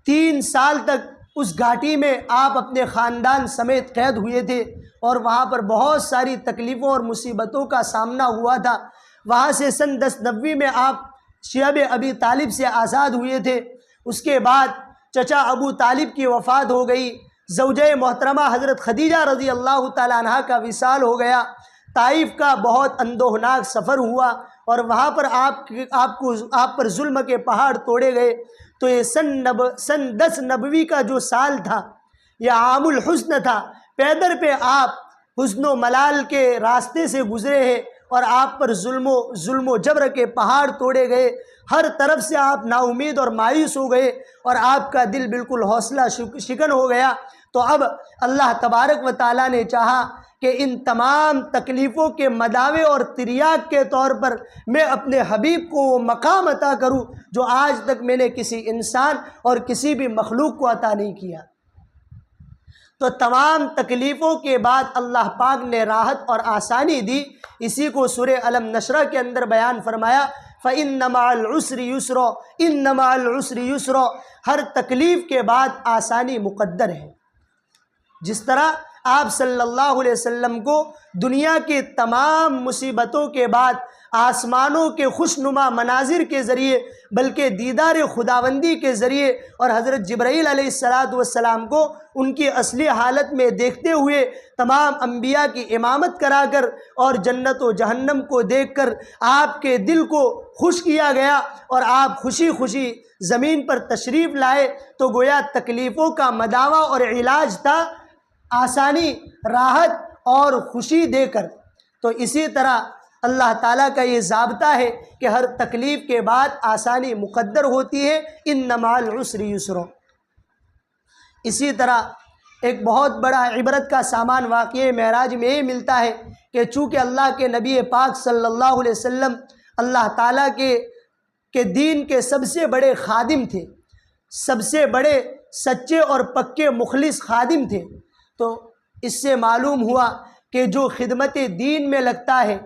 3 سال تک اس گھاٹی میں آپ اپنے خاندان سمیت قید ہوئے تھے، اور وہاں پر بہت ساری تکلیفوں اور مصیبتوں کا سامنا ہوا تھا۔ وہاں سے سن 10 نبوی میں آپ شیاب ابی طالب سے آزاد ہوئے تھے۔ اس کے بعد چچا ابو طالب کی وفات ہو گئی، زوجہ محترمہ حضرت خدیجہ رضی اللہ تعالیٰ عنہا کا وصال ہو گیا، طائف کا بہت اندوہناک سفر ہوا، اور وہاں پر آپ پر ظلم کے پہاڑ توڑے گئے۔ تو یہ سن 10 نبوی کا جو سال تھا یہ عام الحزن تھا۔ پیدر پہ آپ حزن و ملال کے راستے سے گزرے ہیں، اور آپ پر ظلم و جبر کے پہاڑ توڑے گئے، ہر طرف سے آپ نا امید اور مایوس ہو گئے، اور آپ کا دل بالکل حوصلہ شکن ہو گیا۔ تو اب اللہ تبارک و تعالیٰ نے چاہا کہ ان تمام تکلیفوں کے مداوع اور تریاق کے طور پر میں اپنے حبیب کو وہ مقام عطا کروں جو آج تک میں نے کسی انسان اور کسی بھی مخلوق کو عطا نہیں کیا۔ تو تمام تکلیفوں کے بعد اللہ پاک نے راحت اور آسانی دی۔ اسی کو سورہ علم نشرہ کے اندر بیان فرمایا فَإِنَّ مَعَ الْعُسْرِ يُسْرًا إِنَّ مَعَ الْعُسْرِ يُسْرًا، ہر تکلیف کے بعد آسانی مقدر ہے۔ جس طرح آپ صلی اللہ علیہ وسلم کو دنیا کی تمام مصیبتوں کے بعد آسمانوں کے خوشنما مناظر کے ذریعے بلکہ دیدار خداوندی کے ذریعے اور حضرت جبرائیل علیہ السلام کو ان کی اصلی حالت میں دیکھتے ہوئے تمام انبیاء کی امامت کرا کر اور جنت و جہنم کو دیکھ کر آپ کے دل کو خوش کیا گیا اور آپ خوشی خوشی زمین پر تشریف لائے، تو گویا تکلیفوں کا مداوع اور علاج تھا آسانی، راحت اور خوشی دے کر۔ تو اسی طرح اللہ تعالیٰ کا یہ ضابطہ ہے کہ ہر تکلیف کے بعد آسانی مقدر ہوتی ہے، ان مع العسر یسرا۔ اسی طرح ایک بہت بڑا عبرت کا سامان واقعہ معراج میں یہ ملتا ہے کہ چونکہ اللہ کے نبی پاک صلی اللہ علیہ وسلم اللہ تعالیٰ کے دین کے سب سے بڑے خادم تھے، سب سے بڑے سچے اور پکے مخلص خادم تھے۔ تو اس سے معلوم ہوا کہ جو خدمت دین میں لگتا ہے،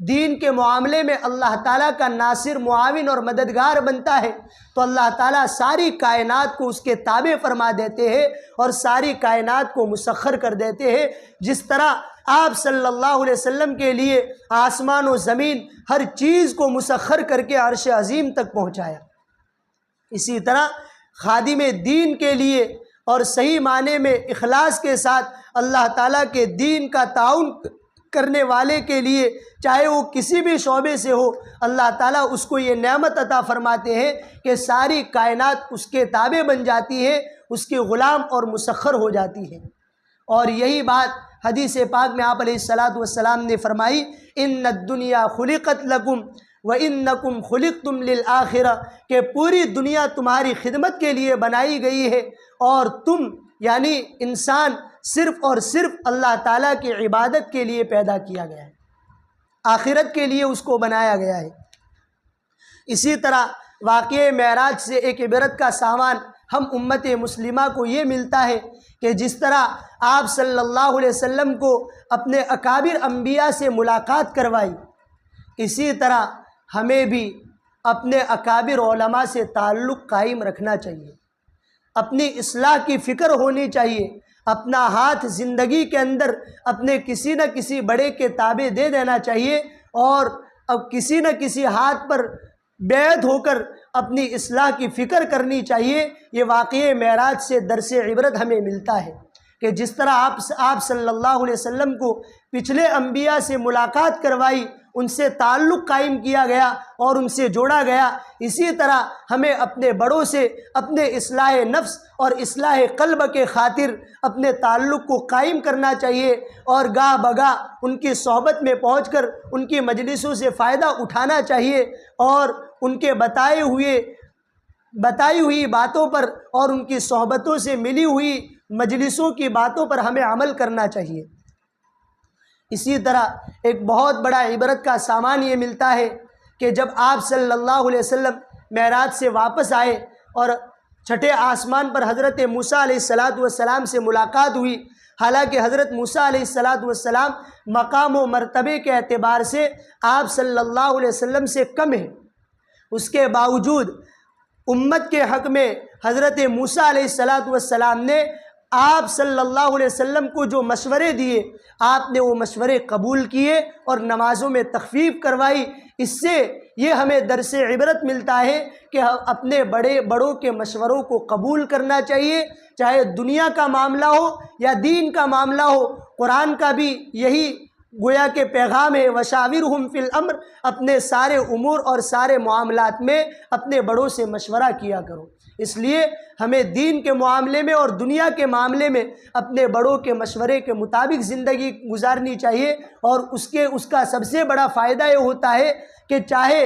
دین کے معاملے میں اللہ تعالیٰ کا ناصر، معاون اور مددگار بنتا ہے تو اللہ تعالیٰ ساری کائنات کو اس کے تابع فرما دیتے ہیں اور ساری کائنات کو مسخر کر دیتے ہیں۔ جس طرح آپ صلی اللہ علیہ وسلم کے لیے آسمان و زمین ہر چیز کو مسخر کر کے عرش عظیم تک پہنچایا، اسی طرح خادم دین کے لیے اور صحیح معنی میں اخلاص کے ساتھ اللہ تعالیٰ کے دین کا تعاون کرنے والے کے لیے، چاہے وہ کسی بھی شعبے سے ہو، اللہ تعالیٰ اس کو یہ نعمت عطا فرماتے ہیں کہ ساری کائنات اس کے تابع بن جاتی ہے، اس کے غلام اور مسخر ہو جاتی ہے۔ اور یہی بات حدیث پاک میں آپ علیہ الصلاۃ نے فرمائی، ان الدنیا خلقت لکم وانکم خلقتم للآخرہ، کہ پوری دنیا تمہاری خدمت کے لیے بنائی گئی ہے اور تم یعنی انسان صرف اور صرف اللہ تعالیٰ کی عبادت کے لیے پیدا کیا گیا ہے، آخرت کے لیے اس کو بنایا گیا ہے۔ اسی طرح واقعہ معراج سے ایک عبرت کا سامان ہم امت مسلمہ کو یہ ملتا ہے کہ جس طرح آپ صلی اللہ علیہ وسلم کو اپنے اکابر انبیاء سے ملاقات کروائی، اسی طرح ہمیں بھی اپنے اکابر علماء سے تعلق قائم رکھنا چاہیے، اپنی اصلاح کی فکر ہونی چاہیے، اپنا ہاتھ زندگی کے اندر اپنے کسی نہ کسی بڑے کے تابع دے دینا چاہیے اور اب کسی نہ کسی ہاتھ پر بیعت ہو کر اپنی اصلاح کی فکر کرنی چاہیے۔ یہ واقعہ معراج سے درس عبرت ہمیں ملتا ہے کہ جس طرح آپ صلی اللہ علیہ وسلم کو پچھلے انبیاء سے ملاقات کروائی، ان سے تعلق قائم کیا گیا اور ان سے جوڑا گیا، اسی طرح ہمیں اپنے بڑوں سے اپنے اصلاح نفس اور اصلاح قلب کے خاطر اپنے تعلق کو قائم کرنا چاہیے اور گاہ بگاہ ان کی صحبت میں پہنچ کر ان کی مجلسوں سے فائدہ اٹھانا چاہیے اور ان کے بتائی ہوئی باتوں پر اور ان کی صحبتوں سے ملی ہوئی مجلسوں کی باتوں پر ہمیں عمل کرنا چاہیے۔ اسی طرح ایک بہت بڑا عبرت کا سامان یہ ملتا ہے کہ جب آپ صلی اللہ علیہ وسلم معراج سے واپس آئے اور چھٹے آسمان پر حضرت موسیٰ علیہ السلام سے ملاقات ہوئی، حالانکہ حضرت موسیٰ علیہ السلام مقام و مرتبے کے اعتبار سے آپ صلی اللہ علیہ وسلم سے کم ہیں، اس کے باوجود امت کے حق میں حضرت موسیٰ علیہ السلام نے آپ صلی اللہ علیہ وسلم کو جو مشورے دیے، آپ نے وہ مشورے قبول کیے اور نمازوں میں تخفیف کروائی۔ اس سے یہ ہمیں درس عبرت ملتا ہے کہ اپنے بڑوں کے مشوروں کو قبول کرنا چاہیے، چاہے دنیا کا معاملہ ہو یا دین کا معاملہ ہو۔ قرآن کا بھی یہی گویا کہ پیغام ہے، وشاورہم فی الامر، اپنے سارے امور اور سارے معاملات میں اپنے بڑوں سے مشورہ کیا کرو۔ اس لیے ہمیں دین کے معاملے میں اور دنیا کے معاملے میں اپنے بڑوں کے مشورے کے مطابق زندگی گزارنی چاہیے، اور اس کا سب سے بڑا فائدہ یہ ہوتا ہے کہ چاہے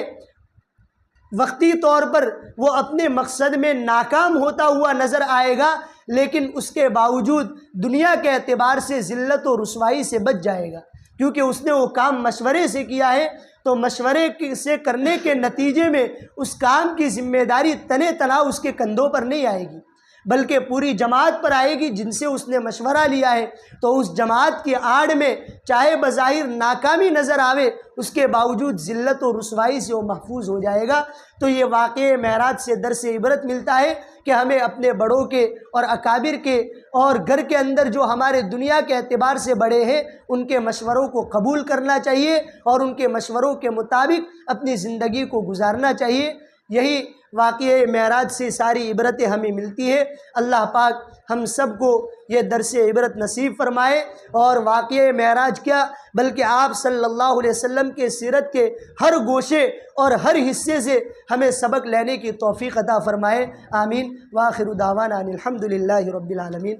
وقتی طور پر وہ اپنے مقصد میں ناکام ہوتا ہوا نظر آئے گا، لیکن اس کے باوجود دنیا کے اعتبار سے ذلت و رسوائی سے بچ جائے گا، کیونکہ اس نے وہ کام مشورے سے کیا ہے۔ تو مشورے سے کرنے کے نتیجے میں اس کام کی ذمہ داری تنے تنہا اس کے کندھوں پر نہیں آئے گی، بلکہ پوری جماعت پر آئے گی جن سے اس نے مشورہ لیا ہے۔ تو اس جماعت کی آڑ میں چاہے بظاہر ناکامی نظر آوے، اس کے باوجود ذلت و رسوائی سے وہ محفوظ ہو جائے گا۔ تو یہ واقعہ معراج سے درس عبرت ملتا ہے کہ ہمیں اپنے بڑوں کے اور اکابر کے اور گھر کے اندر جو ہمارے دنیا کے اعتبار سے بڑے ہیں ان کے مشوروں کو قبول کرنا چاہیے اور ان کے مشوروں کے مطابق اپنی زندگی کو گزارنا چاہیے۔ یہی واقعہ معراج سے ساری عبرتیں ہمیں ملتی ہے۔ اللہ پاک ہم سب کو یہ درس عبرت نصیب فرمائے، اور واقعہ معراج کیا بلکہ آپ صلی اللہ علیہ وسلم کے سیرت کے ہر گوشے اور ہر حصے سے ہمیں سبق لینے کی توفیق عطا فرمائے۔ آمین۔ وآخر دعوانا ان الحمد للہ رب العالمین۔